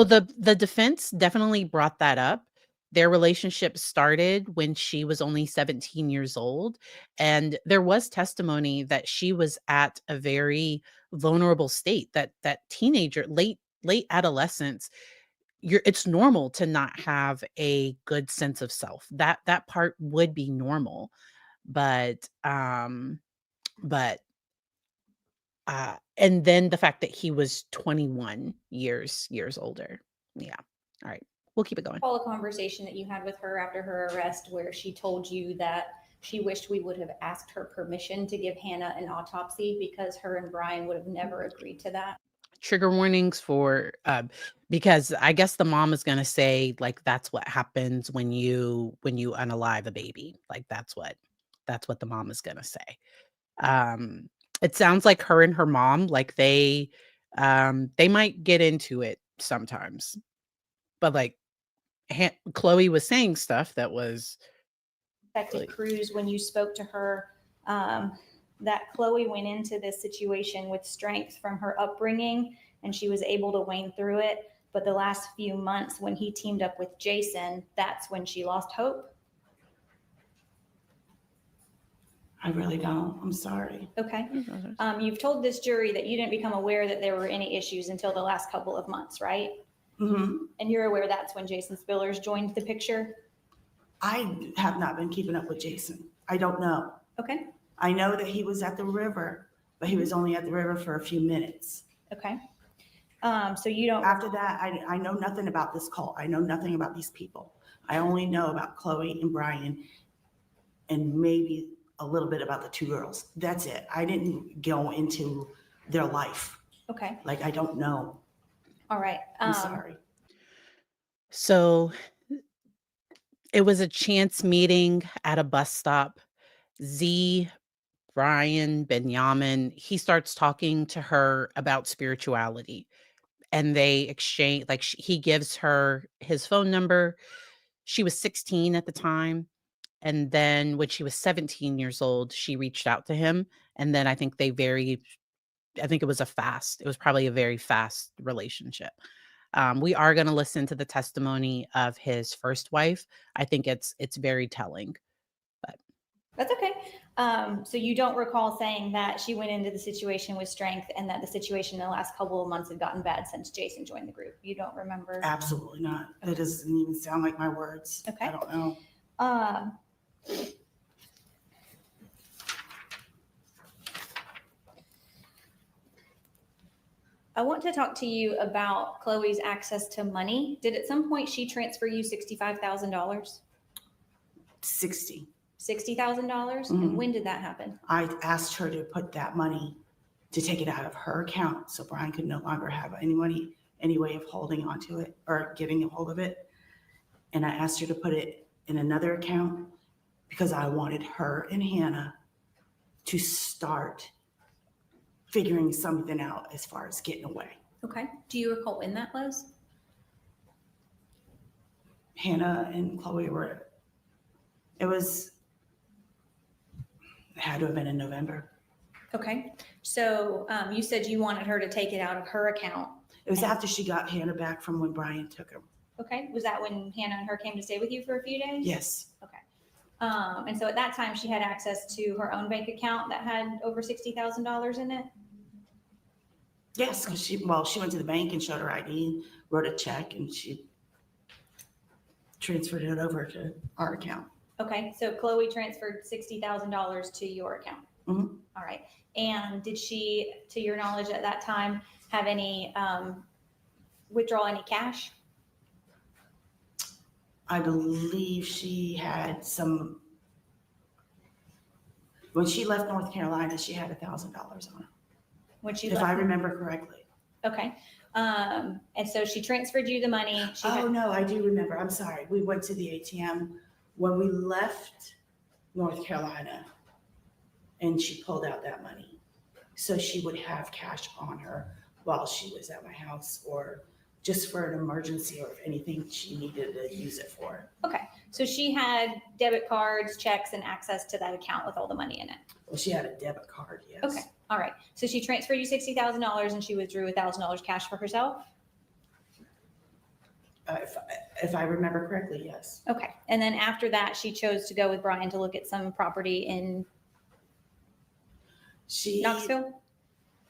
the defense definitely brought that up. Their relationship started when she was only 17 years old, and there was testimony that she was at a very vulnerable state, that teenager, late adolescence, it's normal to not have a good sense of self. That part would be normal. But and then the fact that he was 21 years older. Yeah. All right. We'll keep it going. Recall a conversation that you had with her after her arrest where she told you that she wished we would have asked her permission to give Hannah an autopsy because her and Brian would have never agreed to that. Trigger warnings for because I guess the mom is going to say like that's what happens when you unalive a baby. Like that's what the mom is going to say. It sounds like her and her mom, like they might get into it sometimes, but like Chloe was saying stuff that was Detective Cruz, when you spoke to her, that Chloe went into this situation with strength from her upbringing and she was able to wane through it. But the last few months when he teamed up with Jason, that's when she lost hope. I really don't. I'm sorry. Okay. You've told this jury that you didn't become aware that there were any issues until the last couple of months, right? Mm-hmm. And you're aware that's when Jason Spillers joined the picture? I have not been keeping up with Jason. I don't know. Okay. I know that he was at the river, but he was only at the river for a few minutes. Okay. So you don't. After that, I know nothing about this cult. I know nothing about these people. I only know about Chloe and Brian and maybe a little bit about the two girls. That's it. I didn't go into their life. Okay. Like, I don't know. All right. I'm sorry. So it was a chance meeting at a bus stop. Z, Brian, Benyamin, he starts talking to her about spirituality, and they exchange, like he gives her his phone number. She was 16 at the time. And then when she was 17 years old, she reached out to him. And then I think it was probably a very fast relationship. We are going to listen to the testimony of his first wife. I think it's very telling. But that's okay. So you don't recall saying that she went into the situation with strength and that the situation in the last couple of months had gotten bad since Jason joined the group. You don't remember? Absolutely not. That doesn't even sound like my words. Okay. I don't know. I want to talk to you about Chloe's access to money. Did at some point she transfer you $65,000? 60. $60,000? And when did that happen? I asked her to put that money, to take it out of her account so Brian could no longer have any money, any way of holding onto it or getting a hold of it. And I asked her to put it in another account because I wanted her and Hannah to start figuring something out as far as getting away. Okay. Do you recall when that was? Hannah and Chloe it had to have been in November. Okay. So you said you wanted her to take it out of her account. It was after she got Hannah back from when Brian took her. Okay. Was that when Hannah and her came to stay with you for a few days? Yes. Okay. And so at that time she had access to her own bank account that had over $60,000 in it? Yes, because she went to the bank and showed her ID, wrote a check, and she transferred it over to our account. Okay, so Chloe transferred $60,000 to your account. Mhm. All right. And did she, to your knowledge at that time, have any, withdraw any cash? I believe she had some, when she left North Carolina, she had $1,000 on her, When she if left? I remember correctly. Okay. And so she transferred you the money. She Oh, had, no, I do remember. I'm sorry. We went to the ATM when we left North Carolina and she pulled out that money. So she would have cash on her while she was at my house or just for an emergency or if anything she needed to use it for. okay. So she had debit cards, checks, and access to that account with all the money in it. Well, she had a debit card, yes. Okay. All right. So she transferred you $60,000 and she withdrew $1,000 cash for herself? If I remember correctly, yes. Okay. And then after that, she chose to go with Brian to look at some property in Knoxville?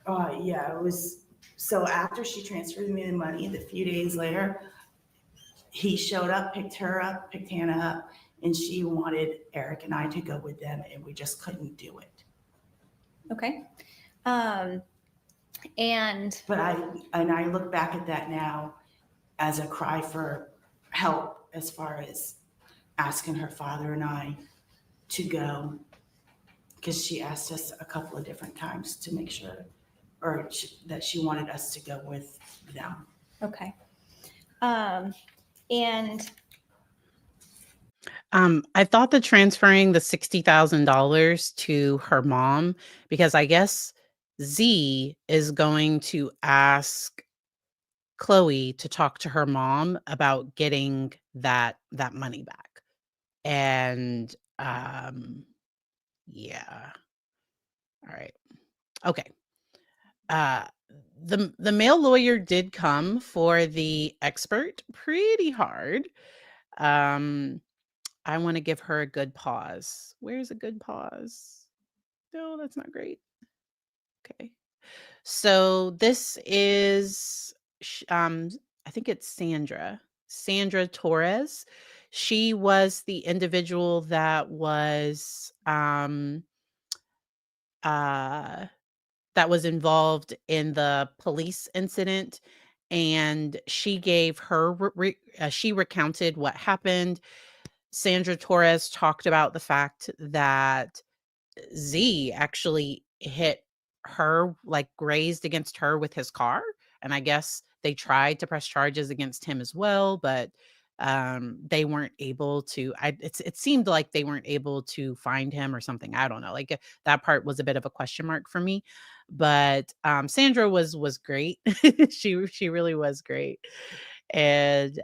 Yeah, it was, so after she transferred me the money, the few days later, he showed up, picked her up, picked Hannah up, and she wanted Eric and I to go with them, and we just couldn't do it. Okay. But I look back at that now as a cry for help as far as asking her father and I to go, because she asked us a couple of different times to make sure, or that she wanted us to go with them. Okay. And I thought the transferring the $60,000 to her mom, because I guess Z is going to ask Chloe to talk to her mom about getting that money back. And yeah. All right. Okay. The male lawyer did come for the expert pretty hard. I want to give her a good pause. Where's a good pause? No, that's not great. Okay. So this is, I think it's Sandra Torres. She was the individual that was, that was involved in the police incident, and she gave her, she recounted what happened. Sandra Torres talked about the fact that Z actually hit her, like grazed against her with his car. And I guess they tried to press charges against him as well, but they weren't able to. It seemed like they weren't able to find him or something. I don't know. Like that part was a bit of a question mark for me. But Sandra was great. She really was great. And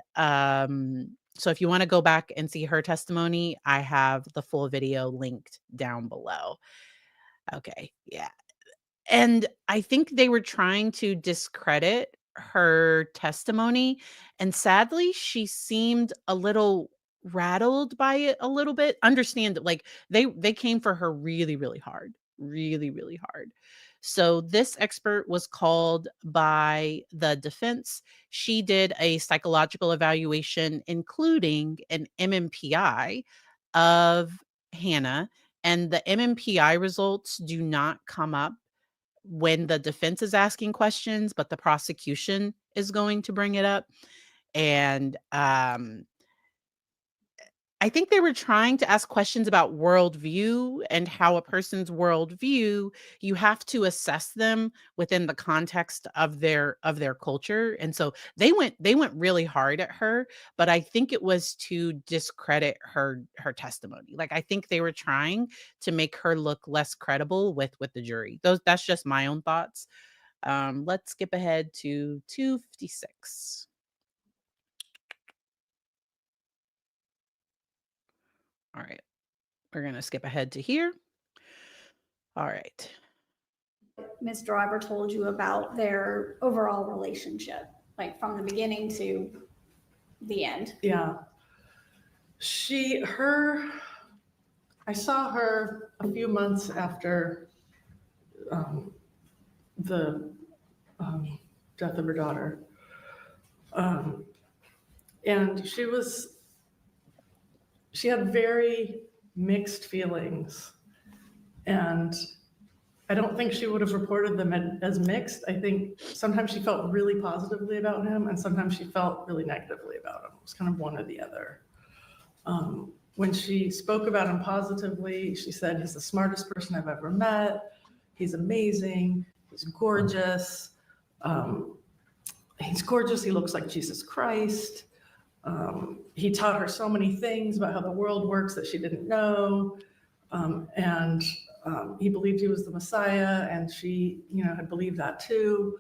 so if you want to go back and see her testimony, I have the full video linked down below. Okay. Yeah. And I think they were trying to discredit her testimony. And sadly, she seemed a little rattled by it a little bit. Understand that like they came for her really, really hard. Really, really hard. So this expert was called by the defense. She did a psychological evaluation, including an MMPI of Hannah, and the MMPI results do not come up when the defense is asking questions, but the prosecution is going to bring it up. And I think they were trying to ask questions about worldview and how a person's worldview, you have to assess them within the context of their culture. And so they went really hard at her, but I think it was to discredit her testimony. Like I think they were trying to make her look less credible with the jury. That's just my own thoughts. Let's skip ahead to 256. All right. We're going to skip ahead to here. All right. Ms. Driver told you about their overall relationship, like from the beginning to the end. Yeah. I saw her a few months after the death of her daughter. And she had very mixed feelings. And I don't think she would have reported them as mixed. I think sometimes she felt really positively about him, and sometimes she felt really negatively about him. It was kind of one or the other. When she spoke about him positively, she said, he's the smartest person I've ever met. He's amazing. He's gorgeous. He's gorgeous. He looks like Jesus Christ. He taught her so many things about how the world works that she didn't know. And he believed he was the Messiah, and she, had believed that too.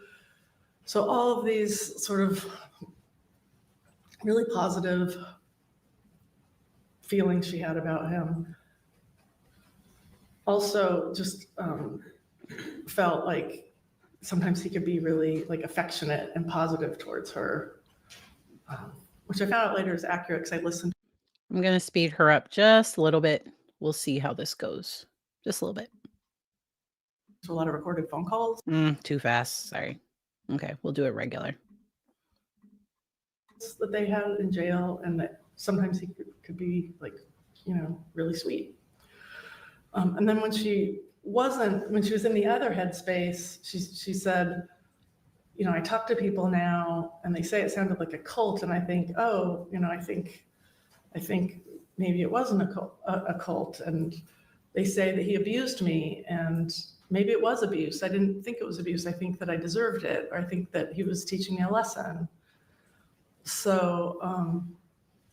So all of these sort of really positive feelings she had about him. Also just felt like sometimes he could be really like affectionate and positive towards her, which I found out later is accurate because I listened I'm going to speed her up just a little bit. We'll see how this goes. Just a little bit. to a lot of recorded phone calls Too fast. Sorry. Okay, we'll do it regular. that they had in jail, and that sometimes he could be like, really sweet. And then when she was in the other headspace, she said, I talk to people now and they say it sounded like a cult, and I think, I think maybe it wasn't a cult, and they say that he abused me, and maybe it was abuse. I didn't think it was abuse. I think that I deserved it, or I think that he was teaching me a lesson. So,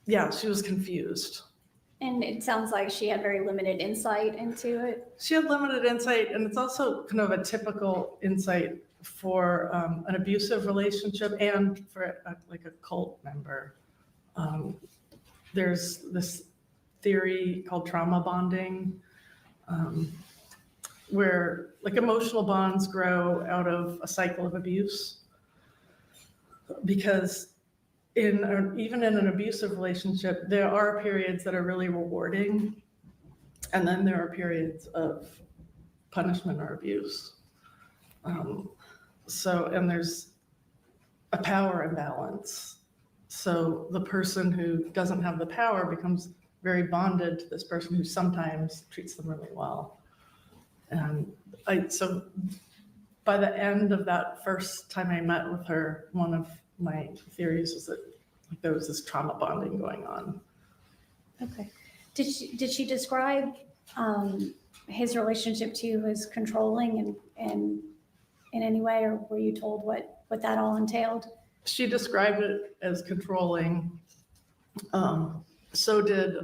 she was confused. And it sounds like she had very limited insight into it. She had limited insight, and it's also kind of a typical insight for an abusive relationship and for a cult member. There's this theory called trauma bonding, where emotional bonds grow out of a cycle of abuse. Because even in an abusive relationship, there are periods that are really rewarding, and then there are periods of punishment or abuse. And there's a power imbalance. So the person who doesn't have the power becomes very bonded to this person who sometimes treats them really well. And so by the end of that first time I met with her, one of my theories was that there was this trauma bonding going on. Okay. Did she describe his relationship to you as controlling and in any way, or were you told what that all entailed? She described it as controlling. So did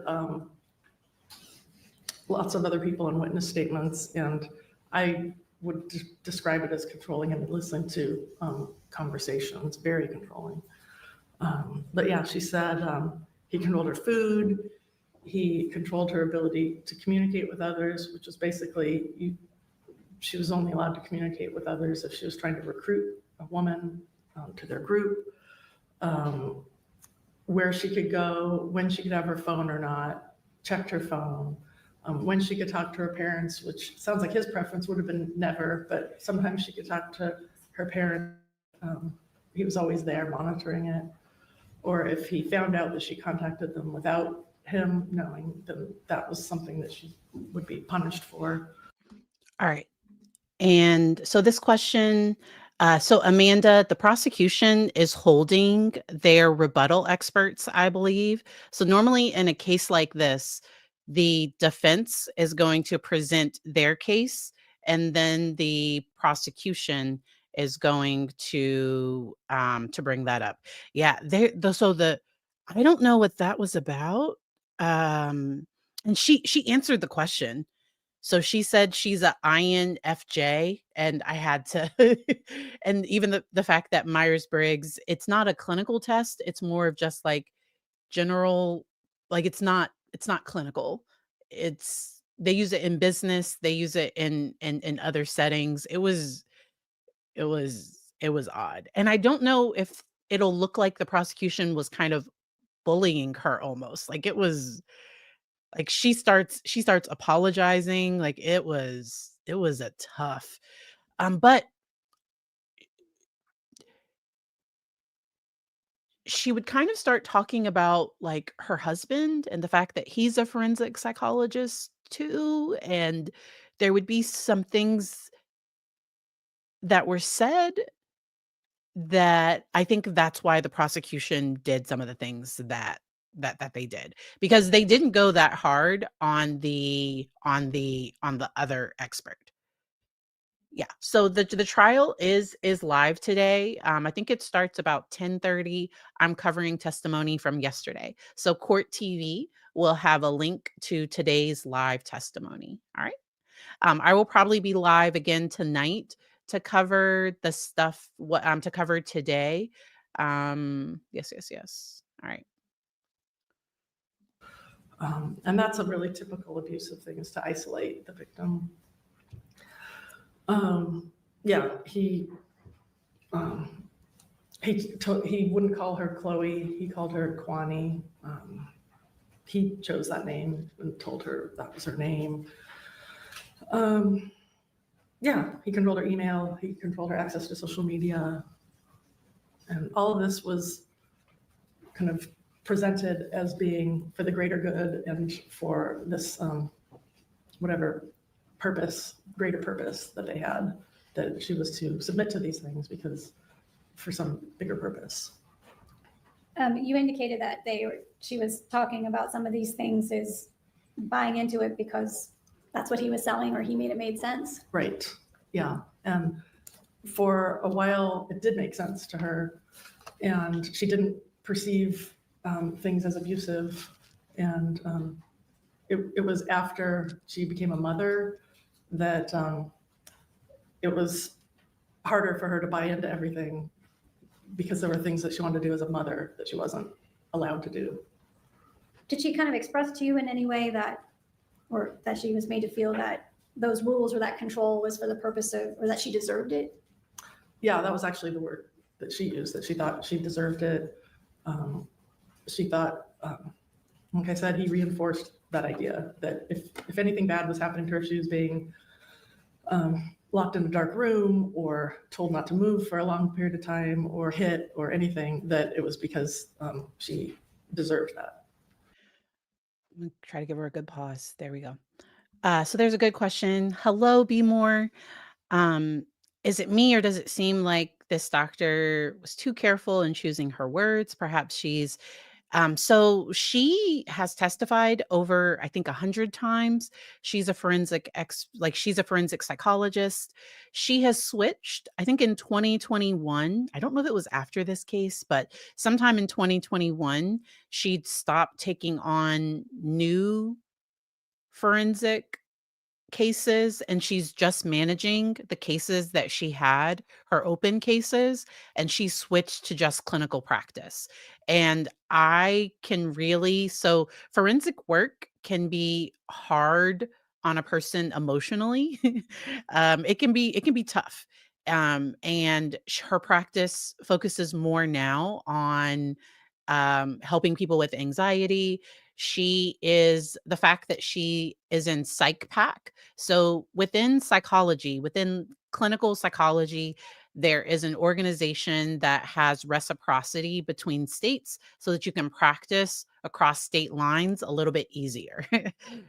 lots of other people in witness statements, and I would describe it as controlling and listen to conversations, very controlling. But yeah, she said he controlled her food, he controlled her ability to communicate with others, which was basically she was only allowed to communicate with others if she was trying to recruit a woman to their group, where she could go, when she could have her phone or not, checked her phone, when she could talk to her parents, which sounds like his preference would have been never, but sometimes she could talk to her parents. He was always there monitoring it. Or if he found out that she contacted them without him knowing, then that was something that she would be punished for. All right. And so this question, so Amanda, the prosecution is holding their rebuttal experts, I believe. So normally in a case like this, the defense is going to present their case, and then the prosecution is going to bring that up. Yeah, I don't know what that was about. And she answered the question. So she said she's a INFJ, and I had to and even the fact that Myers-Briggs, it's not a clinical test, it's more of just like general, like it's not clinical. They use it in business, they use it in other settings. It was odd. And I don't know if it'll look like the prosecution was kind of bullying her almost. Like it was like she starts apologizing, like it was a tough. But she would kind of start talking about, like, her husband and the fact that he's a forensic psychologist too, and there would be some things that were said that I think that's why the prosecution did some of the things that they did, because they didn't go that hard on the other expert. Yeah, so the trial is live today. I think it starts about 10:30. I'm covering testimony from yesterday. So Court TV will have a link to today's live testimony. All right. I will probably be live again tonight to cover the stuff what to cover today. Yes, yes, yes. All right. And that's a really typical abusive thing, is to isolate the victim. Yeah, he wouldn't call her Chloe. He called her Kwani. He chose that name and told her that was her name. Yeah, he controlled her email. He controlled her access to social media. And all of this was kind of presented as being for the greater good and for this whatever purpose, greater purpose that they had, that she was to submit to these things because for some bigger purpose. You indicated that she was talking about some of these things as buying into it because that's what he was selling, or he made sense. Right. Yeah. And for a while, it did make sense to her, and she didn't perceive things as abusive. And it was after she became a mother that it was harder for her to buy into everything, because there were things that she wanted to do as a mother that she wasn't allowed to do. Did she kind of express to you in any way that she was made to feel that those rules or that control was for the purpose of, or that she deserved it? Yeah, that was actually the word that she used, that she thought she deserved it. She thought, like I said, he reinforced that idea that if anything bad was happening to her, she was being locked in a dark room or told not to move for a long period of time or hit or anything, that it was because she deserved that. I'm gonna try to give her a good pause. There we go. So there's a good question. Hello, Be More. Um, is it me, or does it seem like this doctor was too careful in choosing her words? Perhaps so she has testified over, I think, 100 times. She's a forensic psychologist. She has switched, I think, in 2021. I don't know if it was after this case, but sometime in 2021, she'd stopped taking on new forensic cases, and she's just managing the cases that she had, her open cases, and she switched to just clinical practice. And I can really so forensic work can be hard on a person emotionally. It can be tough. And her practice focuses more now on helping people with anxiety. She is the fact that she is in psych pack. So within psychology, within clinical psychology, there is an organization that has reciprocity between states so that you can practice across state lines a little bit easier.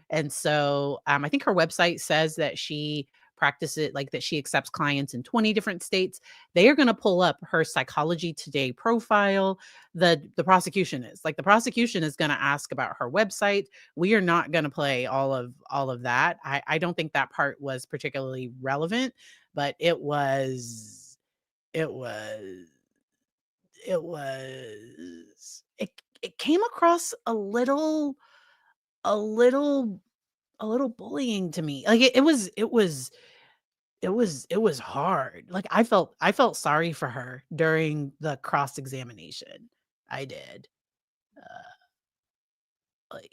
And so I think her website says that she practices like that she accepts clients in 20 different states. They are going to pull up her Psychology Today profile. The prosecution is going to ask about her website. We are not going to play all of that. I don't think that part was particularly relevant, but it came across a little a little bullying to me. Like it was hard. Like I felt sorry for her during the cross examination. I did. Like,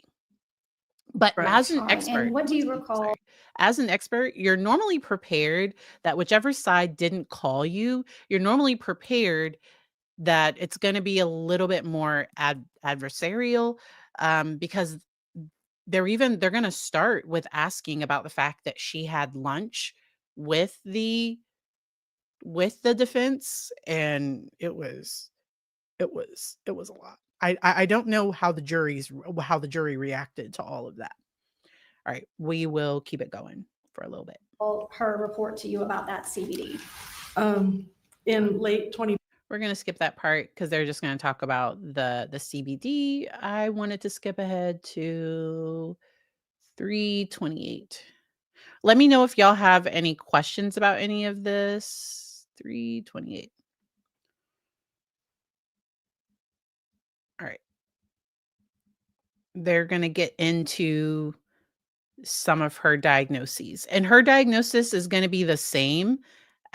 but Right. as an All right, and expert, what do you sorry, recall? as an expert, you're normally prepared that whichever side didn't call you, you're normally prepared that it's going to be a little bit more adversarial, because they're going to start with asking about the fact that she had lunch with the defense, and it was it was a lot. I don't know how the jury reacted to all of that. All right, we will keep it going for a little bit. Her report to you about that CBD. In late 20. We're going to skip that part because they're just going to talk about the CBD. I wanted to skip ahead to 328. Let me know if y'all have any questions about any of this. 328. All right. They're going to get into some of her diagnoses. And her diagnosis is going to be the same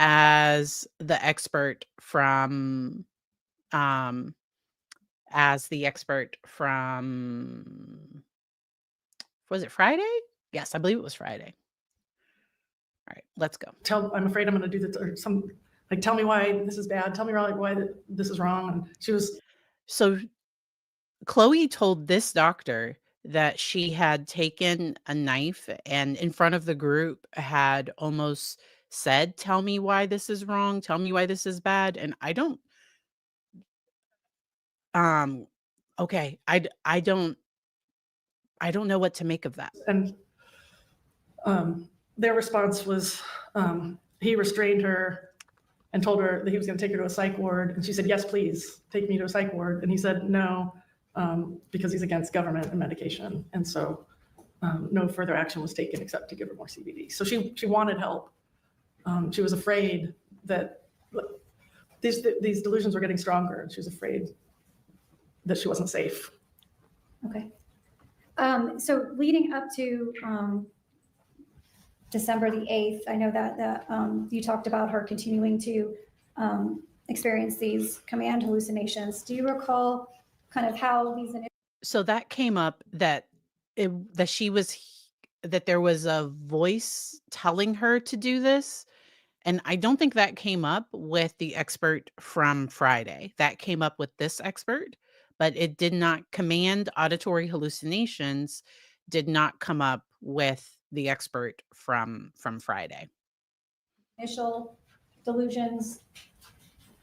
as the expert from was it Friday? Yes, I believe it was Friday. All right, let's go. I'm afraid I'm going to do this, or tell me why this is bad. Tell me why this is wrong. And she was. So Chloe told this doctor that she had taken a knife and in front of the group had almost said, "Tell me why this is wrong. Tell me why this is bad." And I don't, okay. I don't know what to make of that. And their response was, he restrained her and told her that he was going to take her to a psych ward. And she said, "Yes, please take me to a psych ward." And he said, "No, because he's against government and medication." And so no further action was taken except to give her more CBD. So she wanted help. She was afraid that these delusions were getting stronger. And she was afraid that she wasn't safe. Okay. So leading up to December the 8th, I know that you talked about her continuing to experience these command hallucinations. Do you recall kind of how these? So that came up that there was a voice telling her to do this. And I don't think that came up with the expert from Friday. That came up with this expert, but it did not. Command auditory hallucinations did not come up with the expert from Friday. Initial delusions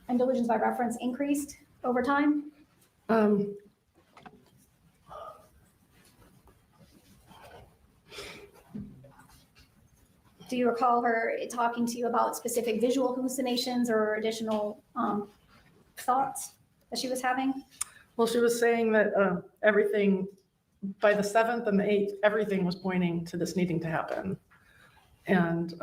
and delusions by reference increased over time? Do you recall her talking to you about specific visual hallucinations or additional thoughts that she was having? Well, she was saying that everything, by the 7th and the 8th, everything was pointing to this needing to happen. And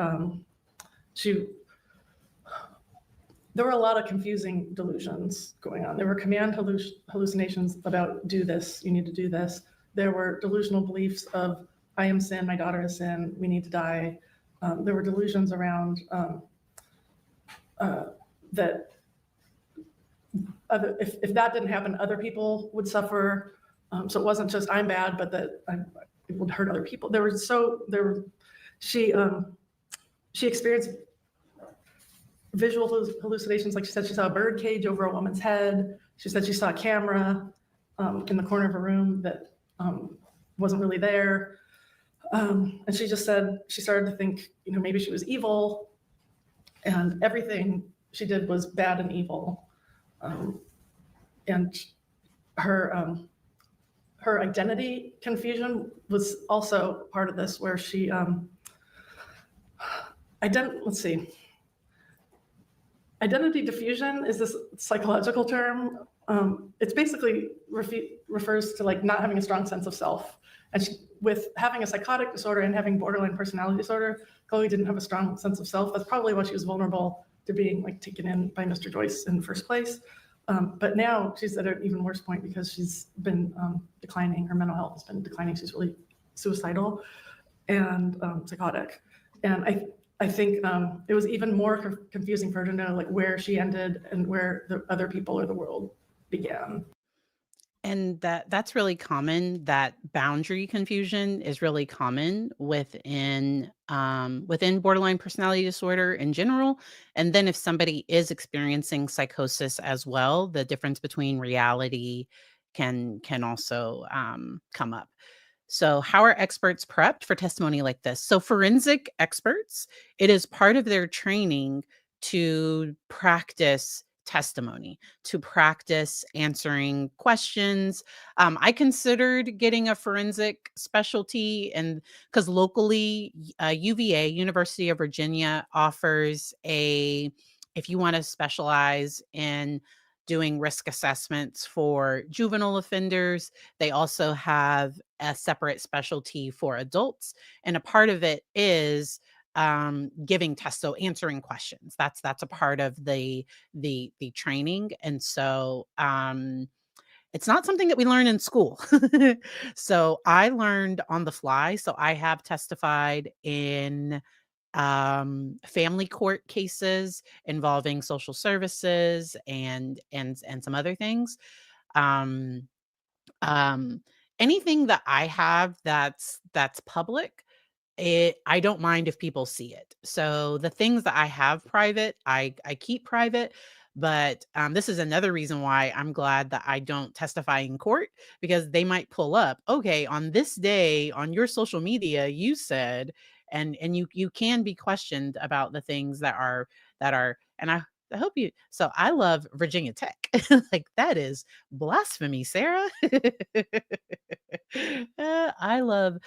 there were a lot of confusing delusions going on. There were command hallucinations about, "Do this, you need to do this." There were delusional beliefs of, "I am sin, my daughter is sin, we need to die." There were delusions around that if that didn't happen, other people would suffer. So it wasn't just I'm bad, but that it would hurt other people. She experienced visual hallucinations. Like she said, she saw a bird cage over a woman's head. She said she saw a camera in the corner of a room that wasn't really there. And she just said she started to think, maybe she was evil, and everything she did was bad and evil. And her identity confusion was also part of this, where she identity diffusion is this psychological term. It's basically refers to like not having a strong sense of self. And with having a psychotic disorder and having borderline personality disorder, Chloe didn't have a strong sense of self. That's probably why she was vulnerable to being like taken in by Mr. Joyce in the first place. But now she's at an even worse point because she's been declining. Her mental health has been declining. She's really suicidal and psychotic. And I think it was even more confusing for her to know like where she ended and where the other people or the world began. And that's really common. That boundary confusion is really common within borderline personality disorder in general. And then if somebody is experiencing psychosis as well, the difference between reality can also come up. So how are experts prepped for testimony like this? So forensic experts, it is part of their training to practice testimony to practice answering questions. I considered getting a forensic specialty, and because locally, UVA, University of Virginia, offers if you want to specialize in doing risk assessments for juvenile offenders, they also have a separate specialty for adults. And a part of it is giving tests, so answering questions. That's a part of the training. And so it's not something that we learn in school. So I learned on the fly. So I have testified in family court cases involving social services and some other things. Um, um, Anything that I have that's public, I don't mind if people see it. So the things that I have private, I keep private. But this is another reason why I'm glad that I don't testify in court, because they might pull up, okay, on this day on your social media, you said, and you can be questioned about the things and I hope you. So I love Virginia Tech. Like, that is blasphemy, Sarah. I love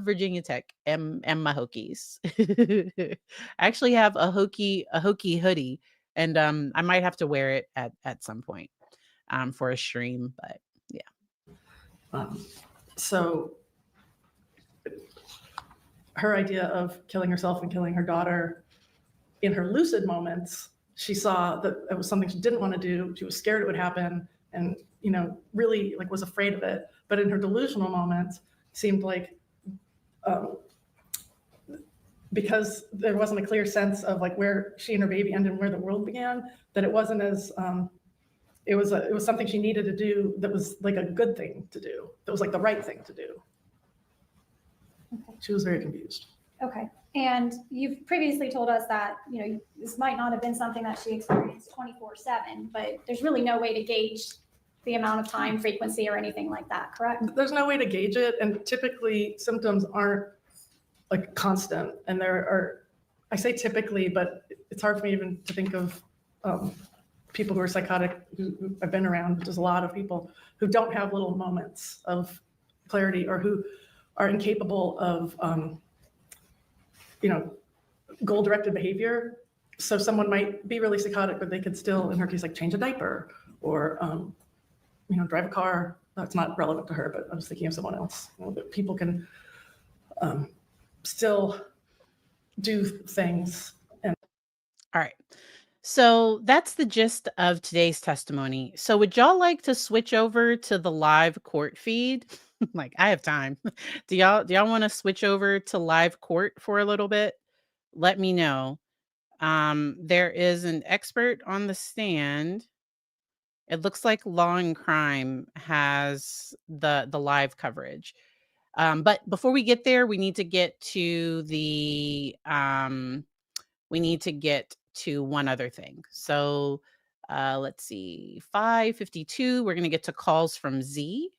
Virginia Tech and my Hokies. I actually have a Hokie hoodie, and I might have to wear it at some point for a stream, but yeah. So her idea of killing herself and killing her daughter, in her lucid moments, she saw that it was something she didn't want to do. She was scared it would happen, and really like was afraid of it. But in her delusional moments, seemed like because there wasn't a clear sense of like where she and her baby ended and where the world began, that it wasn't as it was something she needed to do that was like a good thing to do, that was like the right thing to do. Okay. She was very confused. Okay. And you've previously told us that, this might not have been something that she experienced 24/7, but there's really no way to gauge the amount of time, frequency, or anything like that, correct? There's no way to gauge it. And typically symptoms aren't like constant. And I say typically, but it's hard for me even to think of people who are psychotic who I've been around, which is a lot of people who don't have little moments of clarity, or who are incapable of, goal-directed behavior. So someone might be really psychotic, but they could still, in her case, like change a diaper or, drive a car. That's not relevant to her, but I'm just thinking of someone else. That people can still do things. All right. So that's the gist of today's testimony. So would y'all like to switch over to the live court feed? Like, I have time. Do y'all want to switch over to live court for a little bit? Let me know. There is an expert on the stand. It looks like Law and Crime has the live coverage. But before we get there, we need to get to one other thing. So let's see, 5:52. We're going to get to calls from Z.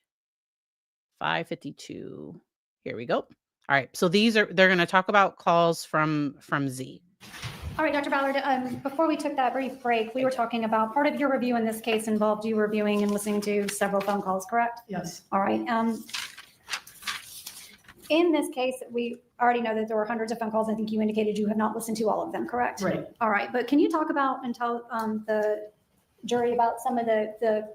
5:52. Here we go. All right. So they're going to talk about calls from Z. All right, Dr. Ballard, before we took that brief break, we were talking about part of your review in this case involved you reviewing and listening to several phone calls, correct? Yes. All right. In this case, we already know that there were hundreds of phone calls. I think you indicated you have not listened to all of them, correct? Right. All right. But can you talk about and tell the jury about some of the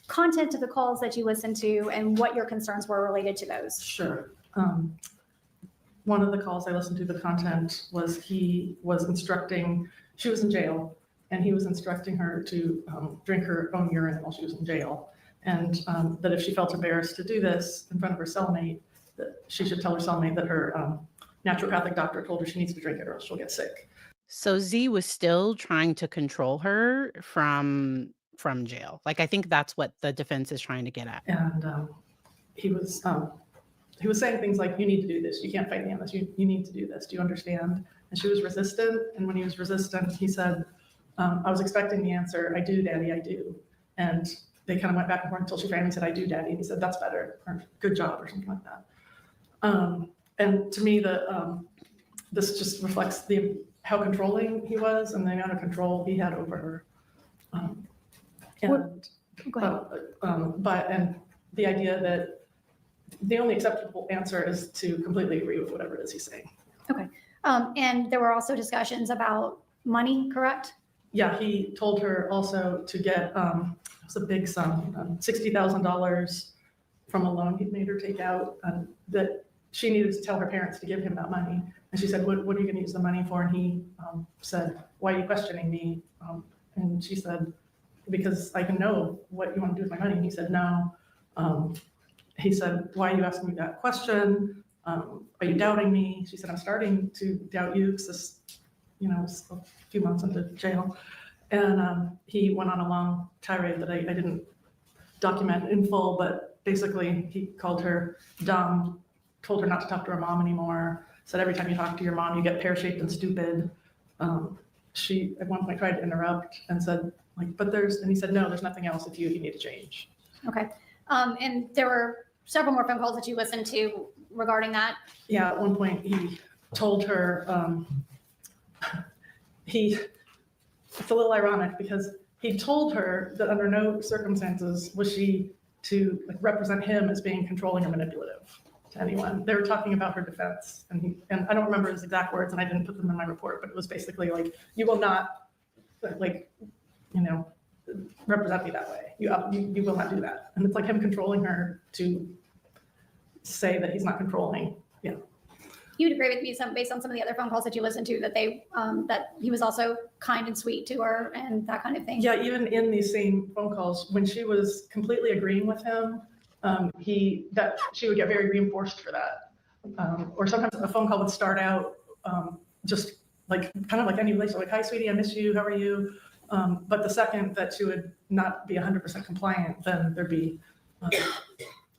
content of the calls that you listened to and what your concerns were related to those? Sure. One of the calls I listened to, the content was she was in jail, and he was instructing her to drink her own urine while she was in jail. And that if she felt embarrassed to do this in front of her cellmate, that she should tell her cellmate that her naturopathic doctor told her she needs to drink it or else she'll get sick. So Z was still trying to control her from jail. Like, I think that's what the defense is trying to get at. And he was saying things like, you need to do this. You can't fight me on this. You need to do this. Do you understand? And she was resistant. And when he was resistant, he said, I was expecting the answer. I do, Daddy, I do. And they kind of went back and forth until she finally said, I do, Daddy. And he said, that's better, or good job, or something like that. And to me, this just reflects how controlling he was and the amount of control he had over her. And Go ahead. and the idea that the only acceptable answer is to completely agree with whatever it is he's saying. And there were also discussions about money, correct? Yeah, he told her also to get, it was a big sum, $60,000 from a loan he'd made her take out, that she needed to tell her parents to give him that money. And she said, what are you going to use the money for? And he said, why are you questioning me? And she said, because I can know what you want to do with my money. And he said, no. He said, why are you asking me that question? Are you doubting me? She said, I'm starting to doubt you because this, was a few months into jail. And he went on a long tirade that I didn't document in full, but basically he called her dumb, told her not to talk to her mom anymore, said every time you talk to your mom, you get pear-shaped and stupid. She at one point tried to interrupt and said, and he said, no, there's nothing else with you, you need to change. Okay. And there were several more phone calls that you listened to regarding that. Yeah, at one point he told her, it's a little ironic because he told her that under no circumstances was she to represent him as being controlling or manipulative to anyone. They were talking about her defense, and I don't remember his exact words, and I didn't put them in my report, but it was basically like, you will not, represent me that way. You will not do that. And it's like him controlling her to say that he's not controlling. Yeah. You'd agree with me based on some of the other phone calls that you listened to that that he was also kind and sweet to her and that kind of thing. Yeah, even in these same phone calls, when she was completely agreeing with him, she would get very reinforced for that. Or sometimes a phone call would start out just kind of like any relationship, hi sweetie, I miss you, how are you? But the second that she would not be 100% compliant, then there'd be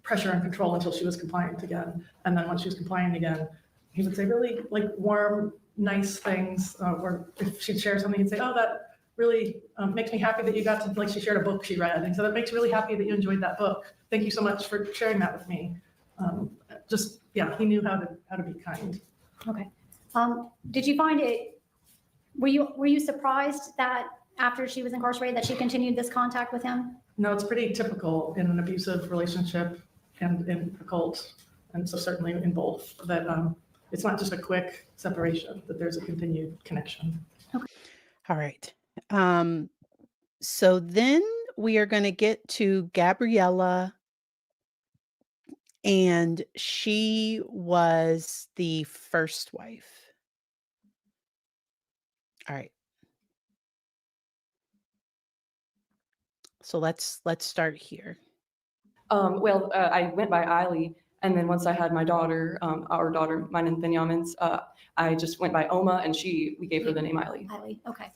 pressure and control until she was compliant again. And then once she was compliant again, he would say really warm, nice things. Or if she'd share something, he'd say, oh, that really makes me happy that you got to, she shared a book she read. And so that makes me really happy that you enjoyed that book. Thank you so much for sharing that with me. He knew how to be kind. Okay. Did you find it, were you surprised that after she was incarcerated that she continued this contact with him? No, it's pretty typical in an abusive relationship and in a cult, and so certainly in both, that it's not just a quick separation, that there's a continued connection. All right. So then we are going to get to Gabriella, and she was the first wife. All right. So let's start here. I went by Eiley, and then once I had my daughter, our daughter, mine and Benyamin's, I just went by Oma, and we gave her the name Eiley. Eiley, okay.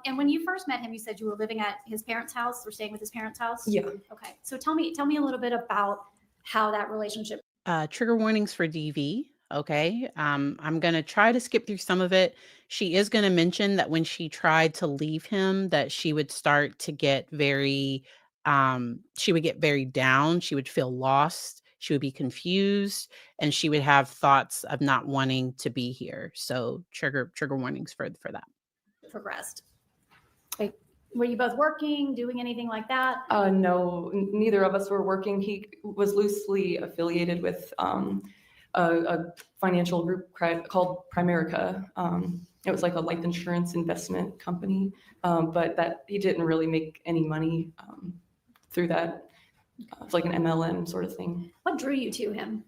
And when you first met him, you said you were living at his parents' house or staying with his parents' house? Yeah. Okay. So tell me a little bit about how that relationship. Trigger warnings for DV. Okay. I'm going to try to skip through some of it. She is going to mention that when she tried to leave him, that she would start to get very down. She would feel lost. She would be confused, and she would have thoughts of not wanting to be here. So trigger warnings for that. Progressed. Like, were you both working, doing anything like that? No, neither of us were working. He was loosely affiliated with a financial group called Primerica. It was like a life insurance investment company, but that he didn't really make any money through that. It's like an MLM sort of thing. What drew you to him?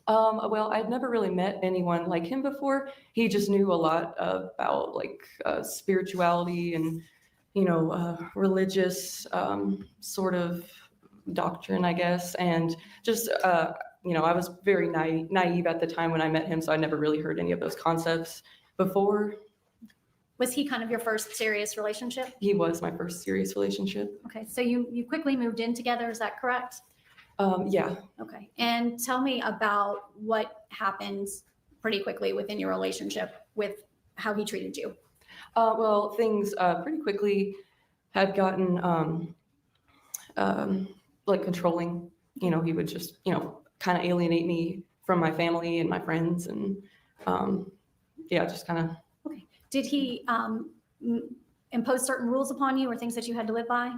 Well, I'd never really met anyone like him before. He just knew a lot about spirituality and, religious sort of doctrine, I guess. And just, I was very naive at the time when I met him, so I never really heard any of those concepts before. Was he kind of your first serious relationship? He was my first serious relationship. Okay, so you quickly moved in together, is that correct? Yeah. Okay, and tell me about what happens pretty quickly within your relationship with how he treated you. Well, things pretty quickly had gotten controlling. He would just, kind of alienate me from my family and my friends, and just kind of. Okay. Did he impose certain rules upon you or things that you had to live by?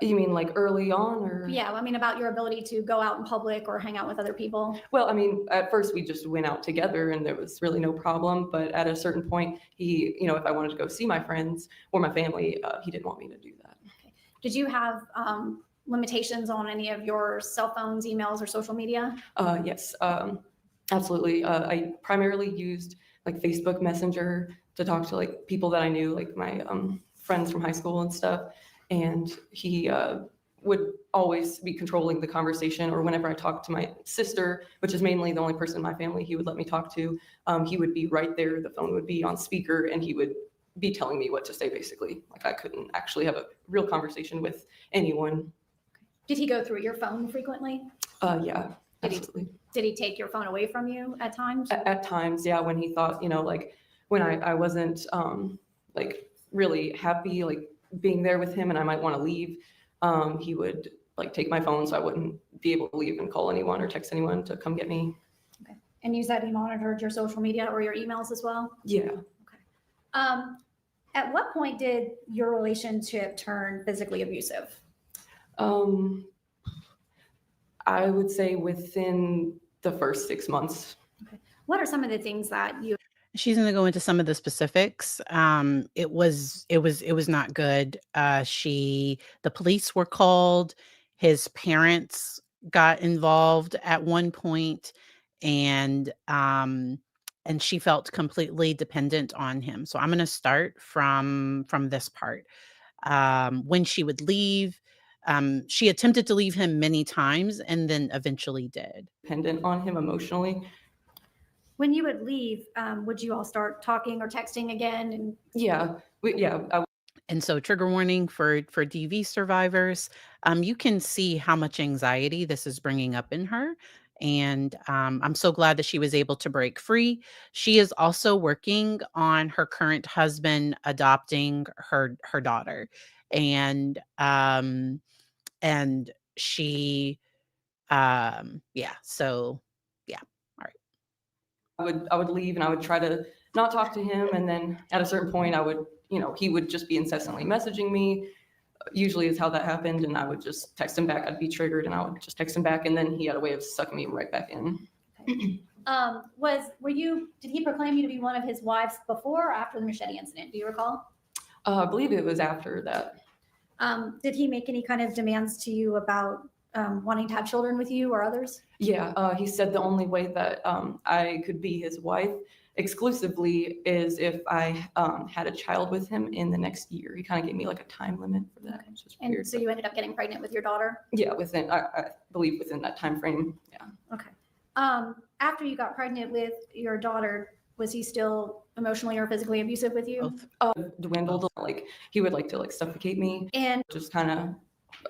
You mean like early on or? Yeah, I mean, about your ability to go out in public or hang out with other people. Well, I mean, at first we just went out together and there was really no problem. But at a certain point, he, if I wanted to go see my friends or my family, he didn't want me to do that. Did you have limitations on any of your cell phones, emails, or social media? Yes, absolutely. I primarily used like Facebook Messenger to talk to like people that I knew, like my friends from high school and stuff. And he would always be controlling the conversation, or whenever I talked to my sister, which is mainly the only person in my family he would let me talk to, he would be right there. The phone would be on speaker and he would be telling me what to say, basically. Like I couldn't actually have a real conversation with anyone. Did he go through your phone frequently? Yeah, Did he- absolutely. Did he take your phone away from you at times? At times, yeah, when he thought, like when I wasn't like really happy, like being there with him and I might want to leave, he would like take my phone so I wouldn't be able to leave and call anyone or text anyone to come get me. Okay. And you said he monitored your social media or your emails as well? Yeah. At what point did your relationship turn physically abusive? I would say within the first 6 months. What are some of the things that you She's going to go into some of the specifics. It was not good. The police were called. His parents got involved at one point, and she felt completely dependent on him. So I'm going to start from this part. When she would leave, she attempted to leave him many times, and then eventually did. Dependent on him emotionally. when you would leave, would you all start talking or texting again? And Yeah. And so, trigger warning for DV survivors. You can see how much anxiety this is bringing up in her. And I'm so glad that she was able to break free. She is also working on her current husband adopting her daughter, and she yeah. So yeah. All right. I would leave and I would try to not talk to him. And then at a certain point I would, he would just be incessantly messaging me, usually is how that happened. And I would just text him back. I'd be triggered and I would just text him back. And then he had a way of sucking me right back in. did he proclaim you to be one of his wives before or after the machete incident? Do you recall? I believe it was after that. Did he make any kind of demands to you about wanting to have children with you or others? Yeah, he said the only way that I could be his wife exclusively is if I had a child with him in the next year. He kind of gave me like a time limit for that, which is And weird. so you ended up getting pregnant with your daughter? Yeah, I believe within that time frame. Yeah. Okay. After you got pregnant with your daughter, was he still emotionally or physically abusive with you? Both. Dwindled. Like he would like to like suffocate me, And just kind of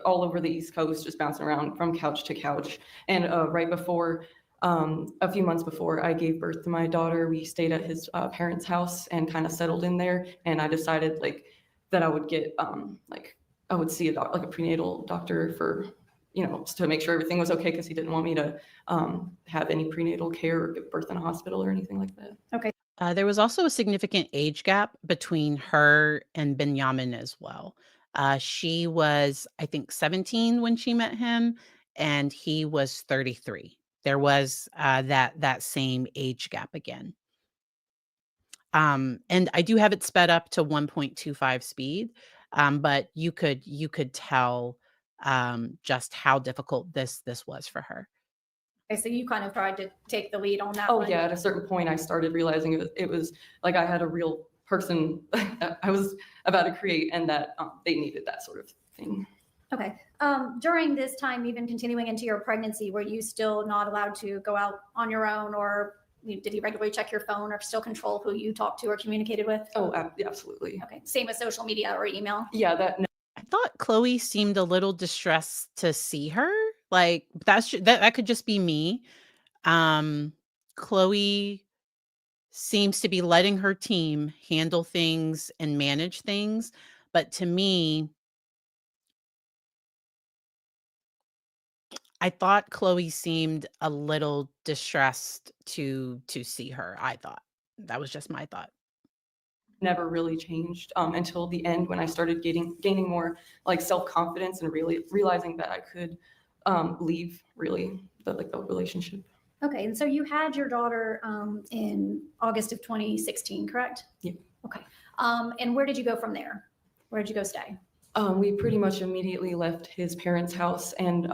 all over the East Coast, just bouncing around from couch to couch. And right before, a few months before I gave birth to my daughter, we stayed at his parents' house and kind of settled in there. And I decided like that I would get I would see a prenatal doctor for to make sure everything was okay, because he didn't want me to have any prenatal care or give birth in a hospital or anything like that. There was also a significant age gap between her and Benyamin as well. She was, I think, 17 when she met him, and he was 33. There was that same age gap again. And I do have it sped up to 1.25 speed, but you could tell just how difficult this was for her. okay, so you kind of tried to take the lead on that Oh one. yeah, at a certain point I started realizing it was like I had a real person that I was about to create, and that they needed that sort of thing. Okay. During this time, even continuing into your pregnancy, were you still not allowed to go out on your own, or did he regularly check your phone or still control who you talked to or communicated with? Oh, absolutely. Okay. Same with social media or email? Yeah, that I thought Chloe seemed a little distressed to see her. Like that could just be me. Chloe seems to be letting her team handle things and manage things, but to me, I thought Chloe seemed a little distressed to see her. I thought that was just my thought. never really changed until the end when I started gaining more like self-confidence and really realizing that I could leave really the relationship. Okay, and so you had your daughter in August of 2016, correct? Yeah. Okay, and where did you go from there? Where did you go stay? We pretty much immediately left his parents' house, and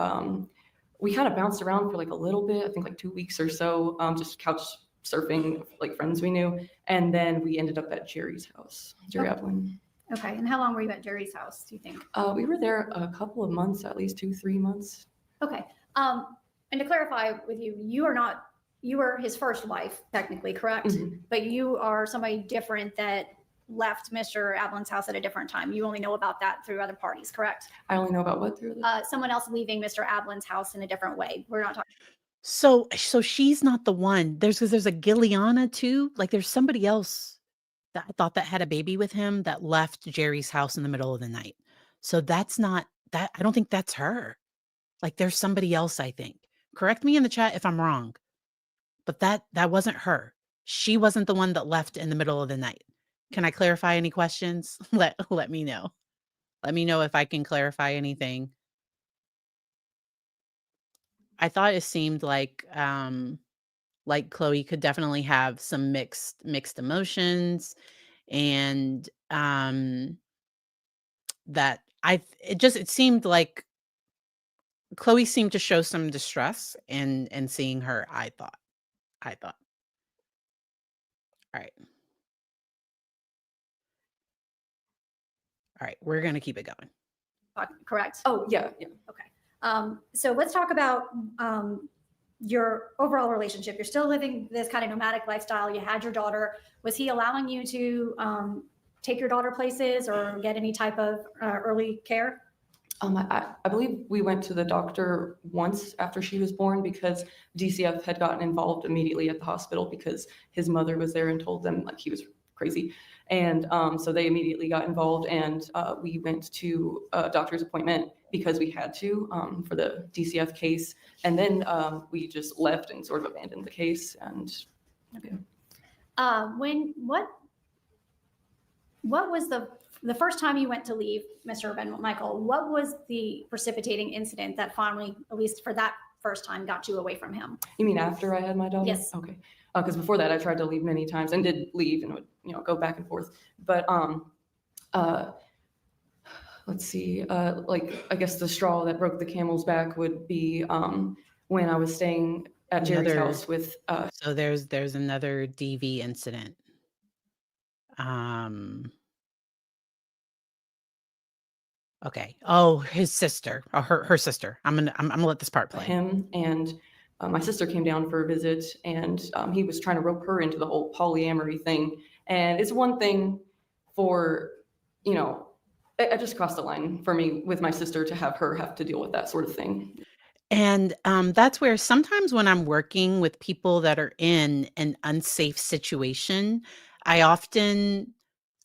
we kind of bounced around for like a little bit, I think like 2 weeks or so, just couch surfing, like friends we knew. And then we ended up at Jerry's house, Jerry Okay. Evelyn. Okay, and how long were you at Jerry's house, do you think? We were there a couple of months, at least 2-3 months. Okay, and to clarify with you, you were his first wife, technically, correct? Mhm. But you are somebody different that left Mr. Ablin's house at a different time. You only know about that through other parties, correct? I only know about what through the Someone else leaving Mr. Ablin's house in a different way. We're not talking. So she's not the one. There's a Gilliana too. Like there's somebody else that I thought that had a baby with him that left Jerry's house in the middle of the night. So that's not that. I don't think that's her. Like there's somebody else, I think. Correct me in the chat if I'm wrong. But that wasn't her. She wasn't the one that left in the middle of the night. Can I clarify any questions? Let me know. Let me know if I can clarify anything. I thought it seemed like Chloe could definitely have some mixed emotions, and that it seemed like Chloe seemed to show some distress in seeing her. I thought. All right. All right, we're gonna keep it going. Correct? Oh, yeah. Okay. So let's talk about your overall relationship. You're still living this kind of nomadic lifestyle. You had your daughter. Was he allowing you to take your daughter places or get any type of early care? I believe we went to the doctor once after she was born because DCF had gotten involved immediately at the hospital because his mother was there and told them like he was crazy. And so they immediately got involved, and we went to a doctor's appointment because we had to for the DCF case. And then we just left and sort of abandoned the case. And Okay. What was the first time you went to leave Mr. Ben Michael? What was the precipitating incident that finally, at least for that first time, got you away from him? you mean after I had my daughter? Yes. Okay. Because before that, I tried to leave many times and did leave and would, go back and forth. But let's see, like I guess the straw that broke the camel's back would be when I was staying at Jerry's Another- house with. So there's another DV incident. Okay. Oh, his sister. Oh, her sister. I'm gonna let this part play. Him and my sister came down for a visit, and he was trying to rope her into the whole polyamory thing. And it's one thing for, it just crossed the line for me with my sister to have her have to deal with that sort of thing. And that's where sometimes when I'm working with people that are in an unsafe situation, I often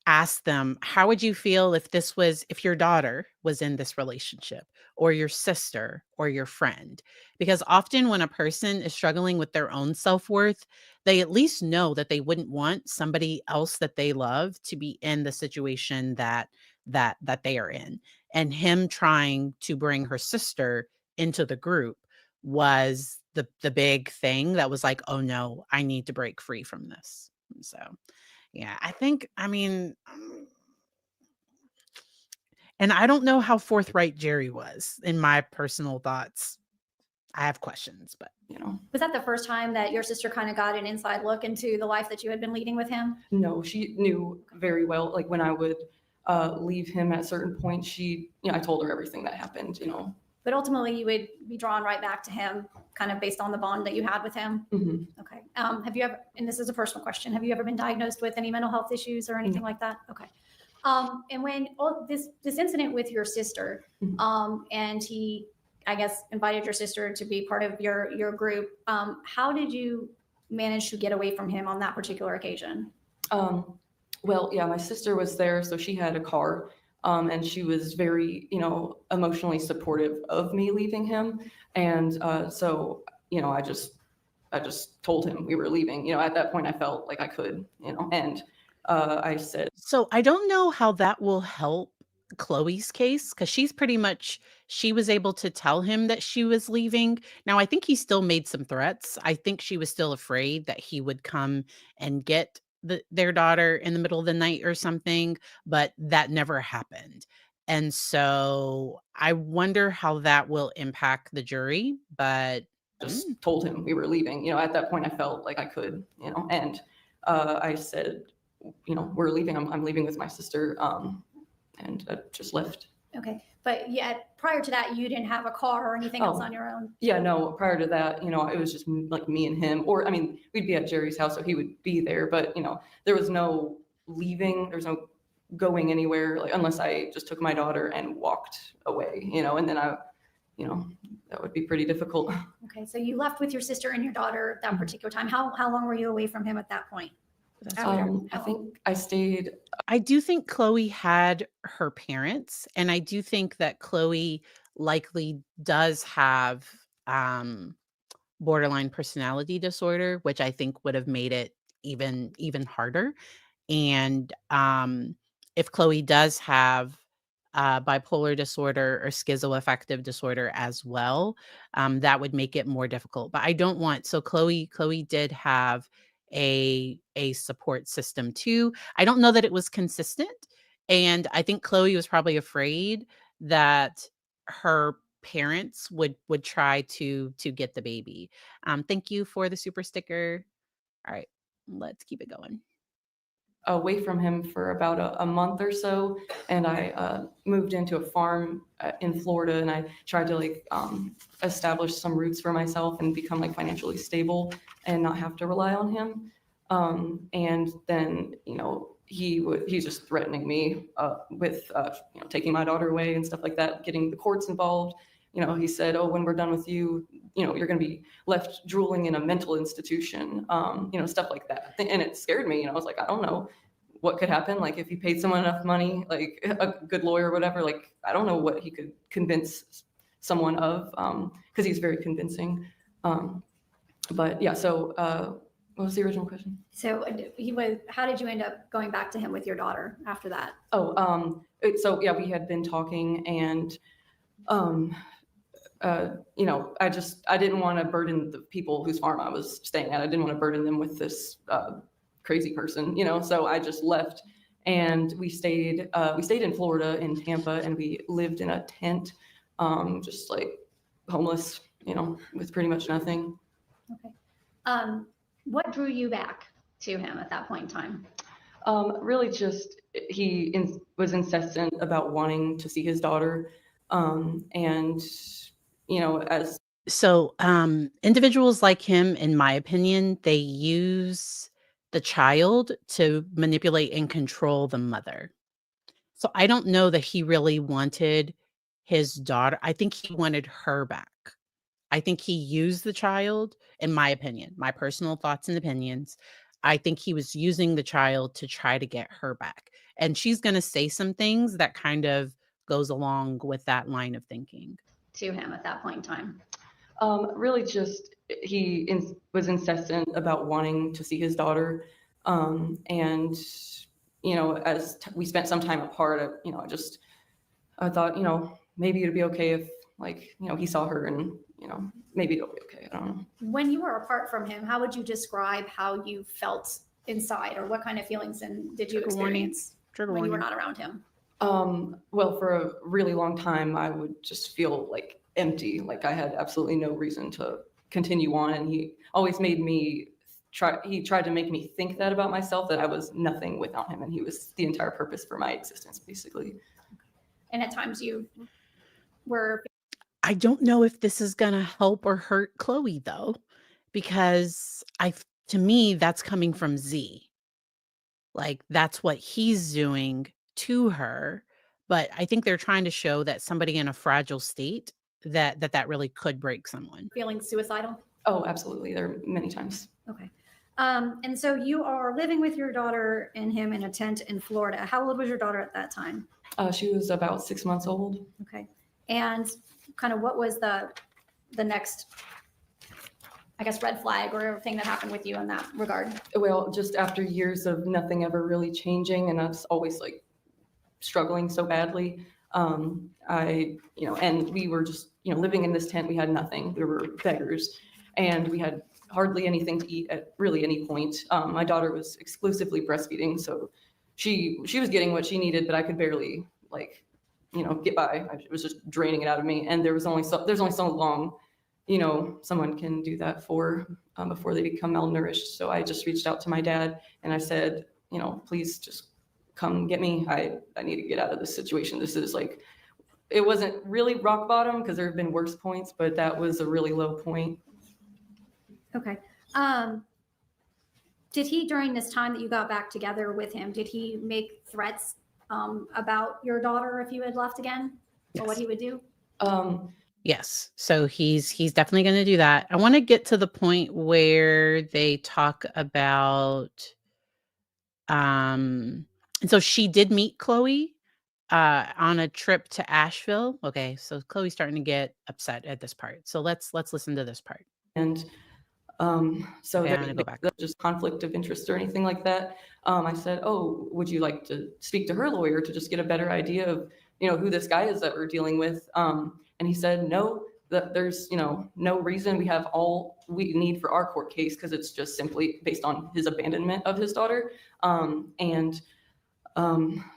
ask them, how would you feel if your daughter was in this relationship, or your sister, or your friend? Because often when a person is struggling with their own self-worth, they at least know that they wouldn't want somebody else that they love to be in the situation that they are in. And him trying to bring her sister into the group was the big thing that was like, oh no, I need to break free from this. So yeah, and I don't know how forthright Jerry was in my personal thoughts. I have questions, but Was that the first time that your sister kind of got an inside look into the life that you had been leading with him? No, she knew very well. Like when I would leave him at certain points, I told her everything that happened, But ultimately, you would be drawn right back to him, kind of based on the bond that you had with him. Mhm. Okay. Have you ever, and this is a personal question, have you ever been diagnosed with any mental health issues or anything like that? Okay. And when this incident with your sister, Mhm. and he, I guess, invited your sister to be part of your group, how did you manage to get away from him on that particular occasion? Well, yeah, my sister was there, so she had a car. And she was very, emotionally supportive of me leaving him. And so, I just told him we were leaving. At that point I felt like I could, and I said, So I don't know how that will help Chloe's case because she's pretty much she was able to tell him that she was leaving. Now I think he still made some threats. I think she was still afraid that he would come and get their daughter in the middle of the night or something, but that never happened. And so I wonder how that will impact the jury, but just told him we were leaving. You know, at that point I felt like I could, you know, and I said, you know, we're leaving. I'm leaving with my sister, and I just left. Okay, but yet prior to that, you didn't have a car or anything else Oh. on your own? Yeah, no, prior to that, you know, it was just like me and him, or I mean, we'd be at Jerry's house, so he would be there, but you know, there was no leaving, there was no going anywhere, like unless I just took my daughter and walked away, you know, and then you know, that would be pretty difficult. Okay, so you left with your sister and your daughter that particular time. How long were you away from him at that point? I think I stayed. I do think Chloe had her parents, and I do think that Chloe likely does have borderline personality disorder, which I think would have made it even harder. And if Chloe does have bipolar disorder or schizoaffective disorder as well, that would make it more difficult. But I don't want so Chloe did have a support system too. I don't know that it was consistent, and I think Chloe was probably afraid that her parents would try to get the baby. Thank you for the super sticker. All right, let's keep it going. Away from him for about a month or so, and I moved into a farm in Florida, and I tried to like establish some roots for myself and become like financially stable and not have to rely on him. And then, you know, he's just threatening me with you know, taking my daughter away and stuff like that, getting the courts involved. You know, he said, oh, when we're done with you, you know, you're going to be left drooling in a mental institution, you know, stuff like that. And it scared me. You know, I was like, I don't know what could happen. Like if you paid someone enough money, like a good lawyer or whatever, like, I don't know what he could convince someone of, because he's very convincing. But yeah, so what was the original question? So how did you end up going back to him with your daughter after that? Oh, so yeah, we had been talking, and you know, I didn't want to burden the people whose farm I was staying at. I didn't want to burden them with this crazy person, you know, so I just left, and we stayed in Florida in Tampa, and we lived in a tent, just like homeless, you know, with pretty much nothing. Okay. What drew you back to him at that point in time? Really just, he was incessant about wanting to see his daughter. And, you know, So individuals like him, in my opinion, they use the child to manipulate and control the mother. So I don't know that he really wanted his daughter. I think he wanted her back. I think he used the child, in my opinion, my personal thoughts and opinions. I think he was using the child to try to get her back. And she's going to say some things that kind of goes along with that line of thinking. To him at that point in time? Really just, he was incessant about wanting to see his daughter. And, you know, as we spent some time apart, you know, I thought, you know, maybe it'd be okay if, like, you know, he saw her and, you know, maybe it'll be okay. I don't know. When you were apart from him, how would you describe how you felt inside, or what kind of feelings did you experience when you were not around him? Well, for a really long time, I would just feel like empty, like I had absolutely no reason to continue on. And he always made me he tried to make me think that about myself, that I was nothing without him. And he was the entire purpose for my existence, basically. And at times you were... I don't know if this is going to help or hurt Chloe, though, because to me, that's coming from Z. Like, that's what he's doing to her. But I think they're trying to show that somebody in a fragile state, that really could break someone. Feeling suicidal? Oh, absolutely. There are many times. Okay. And so you are living with your daughter and him in a tent in Florida. How old was your daughter at that time? She was about 6 months old. Okay. And kind of what was the next I guess, red flag or thing that happened with you in that regard? Well, just after years of nothing ever really changing and us always like struggling so badly, and we were just, living in this tent. We had nothing. We were beggars, and we had hardly anything to eat at really any point. My daughter was exclusively breastfeeding, so she was getting what she needed, but I could barely get by. It was just draining it out of me, and there's only so long, someone can do that for before they become malnourished. So I just reached out to my dad and I said, please just come get me. I need to get out of this situation. This is like, it wasn't really rock bottom because there have been worse points, but that was a really low point. Okay. Did he, during this time that you got back together with him, did he make threats about your daughter if you had left again, or what he would do? Yes. So he's definitely going to do that. I want to get to the point where they talk about and so she did meet Chloe on a trip to Asheville. Okay, so Chloe's starting to get upset at this part. So let's listen to this part. And so Okay, I'm gonna go back. there's just conflict of interest or anything like that. I said, oh, would you like to speak to her lawyer to just get a better idea of, who this guy is that we're dealing with? And he said, no, that there's, no reason. We have all we need for our court case because it's just simply based on his abandonment of his daughter.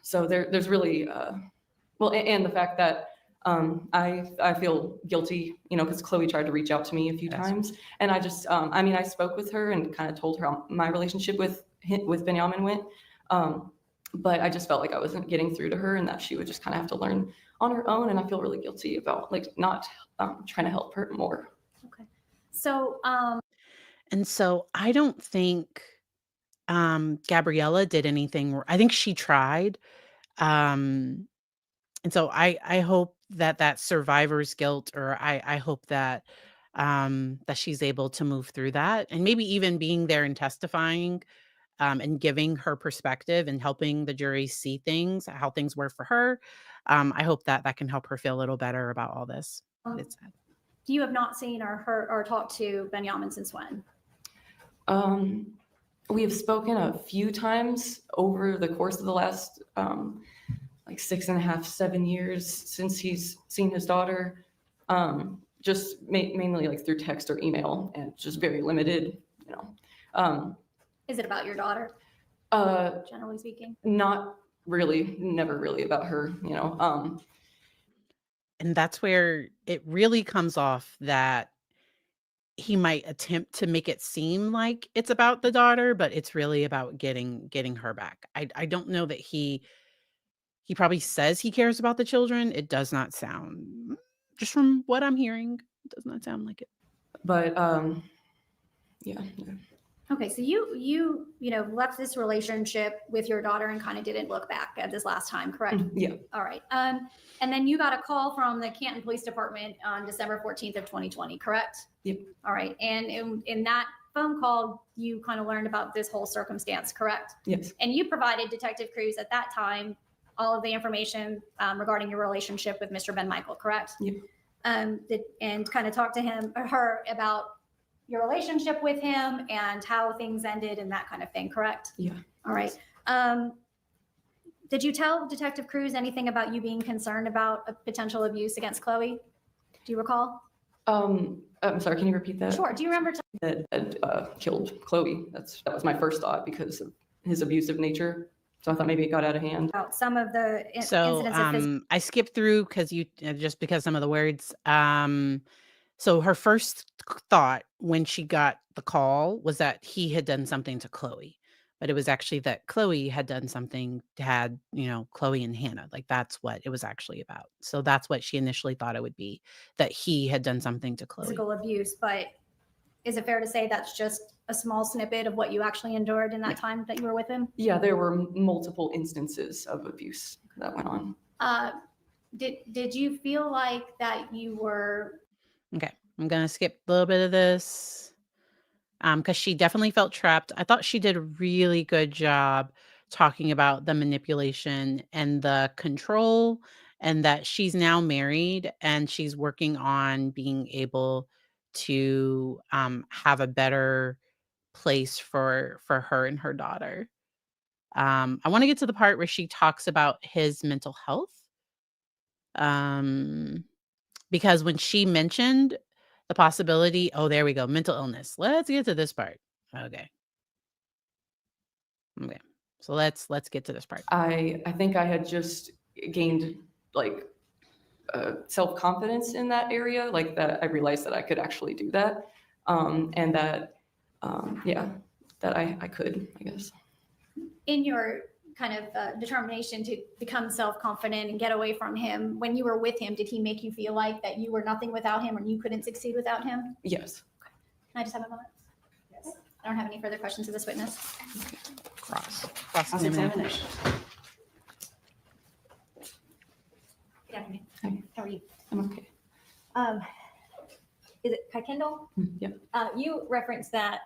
So there's really, and the fact that I feel guilty, because Chloe tried to reach out to me a few times, and I just, I spoke with her and kind of told her how my relationship with Benyamin went, but I just felt like I wasn't getting through to her, and that she would just kind of have to learn on her own, and I feel really guilty about not trying to help her more. Okay. So, And so I don't think Gabriella did anything. I think she tried. And so I hope that survivor's guilt, or I hope that that she's able to move through that, and maybe even being there and testifying and giving her perspective and helping the jury see things, how things were for her. I hope that can help her feel a little better about all this. It's sad. you have not seen or heard or talked to Benyamin since when? We have spoken a few times over the course of the last 6.5, 7 years since he's seen his daughter, just mainly through text or email, and just very limited, Is it about your daughter, generally speaking? not really, never really about her, And that's where it really comes off that he might attempt to make it seem like it's about the daughter, but it's really about getting her back. I don't know that he probably says he cares about the children. It does not sound, just from what I'm hearing, it does not sound like it. but yeah. Okay, so you left this relationship with your daughter and kind of didn't look back at this last time, correct? Yeah. All right. And then you got a call from the Canton Police Department on December 14th of 2020, correct? Yep. All right. And in that phone call, you kind of learned about this whole circumstance, correct? Yes. And you provided Detective Cruz at that time all of the information regarding your relationship with Mr. Ben Michael, correct? Yep. And kind of talk to her about your relationship with him and how things ended and that kind of thing, correct? Yeah. All right. Did you tell Detective Cruz anything about you being concerned about a potential abuse against Chloe? Do you recall? I'm sorry, can you repeat that? Sure. Do you remember? That killed Chloe. That was my first thought because of his abusive nature. So I thought maybe it got out of hand. About some of the So incidents of physical. I skipped through just because some of the words. So her first thought when she got the call was that he had done something to Chloe, but it was actually that Chloe had done something to Chloe and Hannah. Like that's what it was actually about. So that's what she initially thought it would be, that he had done something to Chloe. Physical abuse, but is it fair to say that's just a small snippet of what you actually endured in that time that you were with him? Yeah, there were multiple instances of abuse that went on. Did you feel like that you were? Okay, I'm gonna skip a little bit of this because she definitely felt trapped. I thought she did a really good job talking about the manipulation and the control, and that she's now married and she's working on being able to have a better place for her and her daughter. I want to get to the part where she talks about his mental health. Because when she mentioned the possibility, oh, there we go, mental illness. Let's get to this part. Okay. Okay. So let's get to this part. I think I had just gained like self-confidence in that area, like that I realized that I could actually do that. And that, that I could, I guess. In your kind of determination to become self-confident and get away from him, when you were with him, did he make you feel like that you were nothing without him or you couldn't succeed without him? Yes. Can I just have a moment? Yes. I don't have any further questions of this witness. Cross-examination. Good afternoon. Hi. How are you? I'm okay. Is it Kaikendall? Yeah. You referenced that,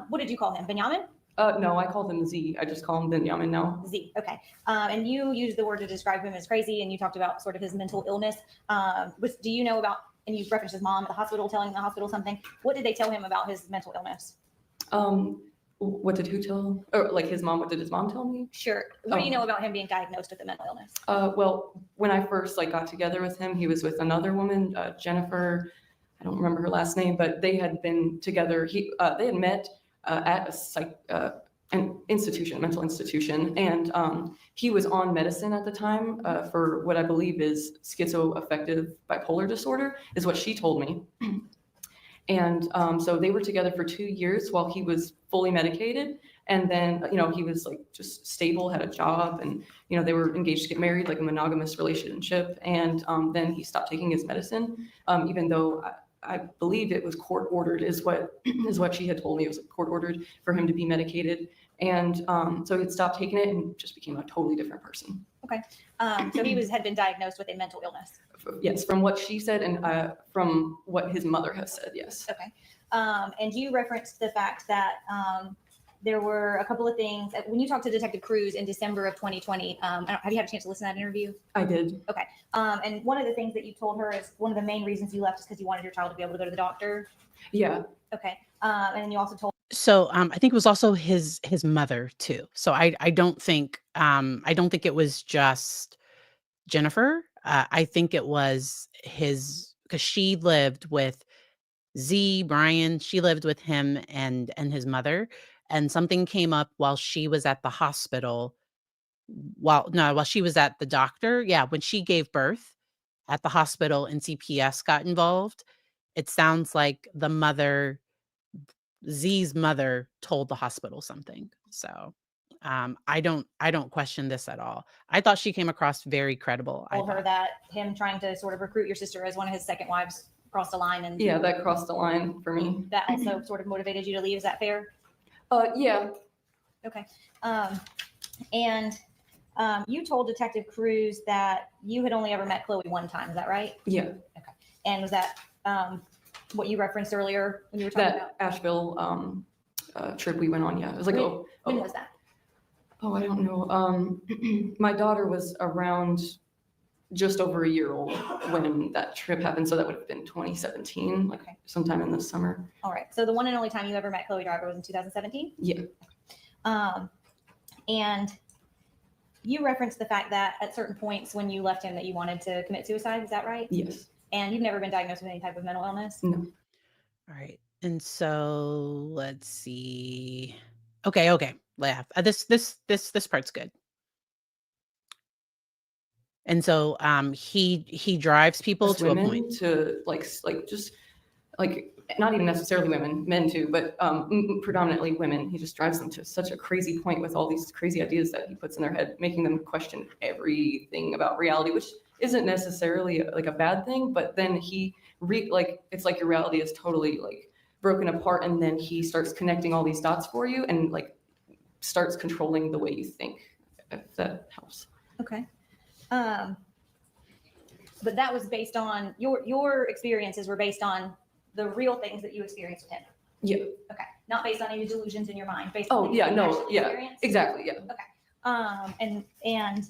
what did you call him? Benyamin? No, I called him Z. I just call him Benyamin now. Z, okay. And you used the word to describe him as crazy, and you talked about sort of his mental illness. Do you know about, and you referenced his mom at the hospital, telling the hospital something. What did they tell him about his mental illness? What did who tell? Or like his mom? What did his mom tell me? Sure. What do you know about him being diagnosed with a mental illness? Well, when I first got together with him, he was with another woman, Jennifer. I don't remember her last name, but they had been together. They had met at an institution, a mental institution, and he was on medicine at the time for what I believe is schizoaffective bipolar disorder, is what she told me. And so they were together for 2 years while he was fully medicated. And then, he was just stable, had a job, and, they were engaged to get married, like a monogamous relationship. And then he stopped taking his medicine, even though I believe it was court ordered, is what she had told me. It was court ordered for him to be medicated. And so he stopped taking it and just became a totally different person. Okay. So he had been diagnosed with a mental illness. Yes, from what she said and from what his mother has said, yes. Okay. And you referenced the fact that there were a couple of things when you talked to Detective Cruz in December of 2020. Have you had a chance to listen to that interview? I did. Okay. And one of the things that you told her is one of the main reasons you left is because you wanted your child to be able to go to the doctor. Yeah. Okay. And then you also told. So I think it was also his mother too. So I don't think it was just Jennifer. I think it was because she lived with Brian. She lived with him and his mother. And something came up while she was at the hospital. While she was at the doctor. Yeah, when she gave birth at the hospital and CPS got involved, it sounds like the mother, Z's mother, told the hospital something. So I don't question this at all. I thought she came across very credible. Told her that him trying to sort of recruit your sister as one of his second wives crossed the line, and yeah, that crossed the line for me. That also sort of motivated you to leave. Is that fair? Yeah. Okay. And you told Detective Cruz that you had only ever met Chloe one time. Is that right? Yeah. Okay. And was that what you referenced earlier when you were talking about Asheville trip we went on? Yeah, it was like when was that? Oh, I don't know. My daughter was around just over a year old when that trip happened, so that would have been 2017, Okay. sometime in the summer. All right. So the one and only time you ever met Chloe Driver was in 2017? Yeah. And you referenced the fact that at certain points when you left him that you wanted to commit suicide. Is that right? Yes. And you've never been diagnosed with any type of mental illness? No. All right. And so let's see. Okay. Yeah. This part's good. And so he drives people to a point to just not even necessarily women, men too, but predominantly women. He just drives them to such a crazy point with all these crazy ideas that he puts in their head, making them question everything about reality, which isn't necessarily like a bad thing. But then it's like your reality is totally broken apart, and then he starts connecting all these dots for you and starts controlling the way you think, if that helps. Okay. But that was based on your experiences were based on the real things that you experienced with him. Yeah. Okay. Not based on any delusions in your mind. Based Oh on yeah, no, actually yeah, experienced? exactly, yeah. Okay. And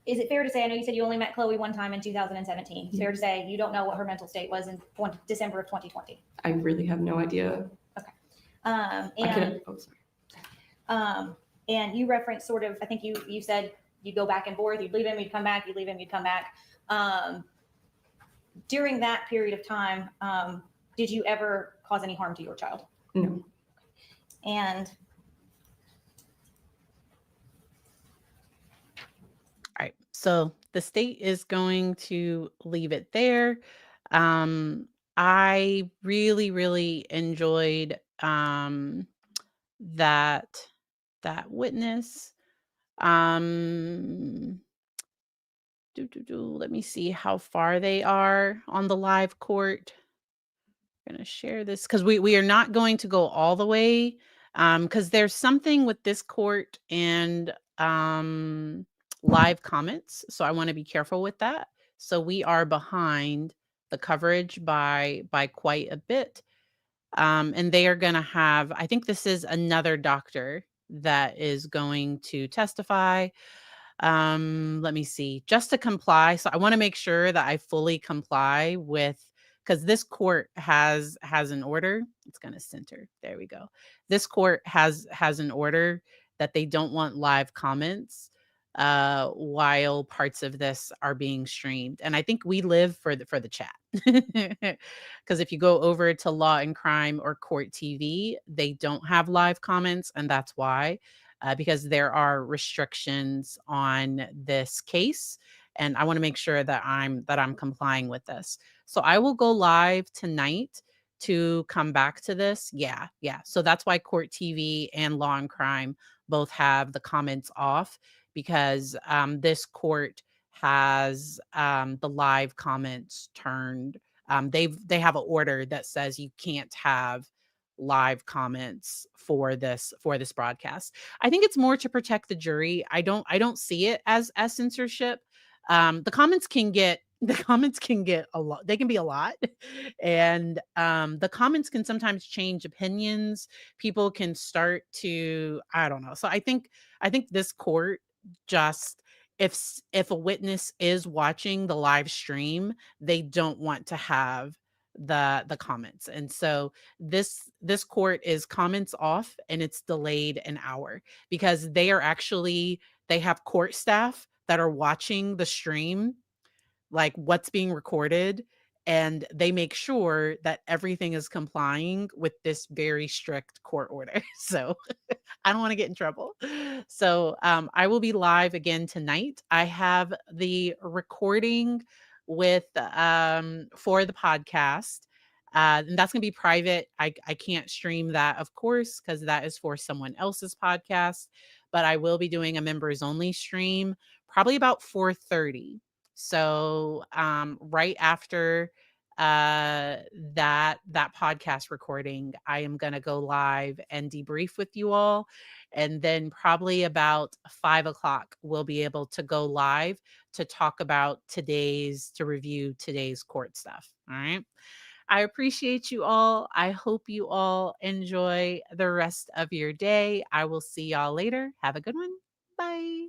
is it fair to say, I know you said you only met Chloe one time in 2017. It's fair to say you don't know what her mental state was in December of 2020. I really have no idea. And and you referenced sort of, I think you said you go back and forth, you'd leave him, you'd come back, you'd leave him, you'd come back. During that period of time, did you ever cause any harm to your child? No. And All right. So the state is going to leave it there. I really, really enjoyed that witness. Let me see how far they are on the live court. I'm gonna share this because we are not going to go all the way because there's something with this court and live comments. So I want to be careful with that. So we are behind the coverage by quite a bit. And they are going to have, I think this is another doctor that is going to testify. Let me see, just to comply. So I want to make sure that I fully comply with, because this court has an order. It's going to center. There we go. This court has an order that they don't want live comments while parts of this are being streamed. And I think we live for the chat. Because if you go over to Law and Crime or Court TV, they don't have live comments, and that's why. Because there are restrictions on this case, and I want to make sure that I'm complying with this. So I will go live tonight to come back to this. Yeah. So that's why Court TV and Law and Crime both have the comments off, because this court has the live comments turned. They have an order that says you can't have live comments for this broadcast. I think it's more to protect the jury. I don't see it as censorship. The comments can get a lot. They can be a lot. And the comments can sometimes change opinions. People can start to, I don't know. So I think this court just, if a witness is watching the live stream, they don't want to have the comments. And so this court is comments off, and it's delayed an hour because they have court staff that are watching the stream, like what's being recorded, and they make sure that everything is complying with this very strict court order. So I don't want to get in trouble. So I will be live again tonight. I have the recording with for the podcast. And that's going to be private. I can't stream that, of course, because that is for someone else's podcast. But I will be doing a members only stream, probably about 4:30. So right after that podcast recording, I am going to go live and debrief with you all. And then probably about 5:00, we'll be able to go live to talk about to review today's court stuff. All right. I appreciate you all. I hope you all enjoy the rest of your day. I will see y'all later. Have a good one. Bye.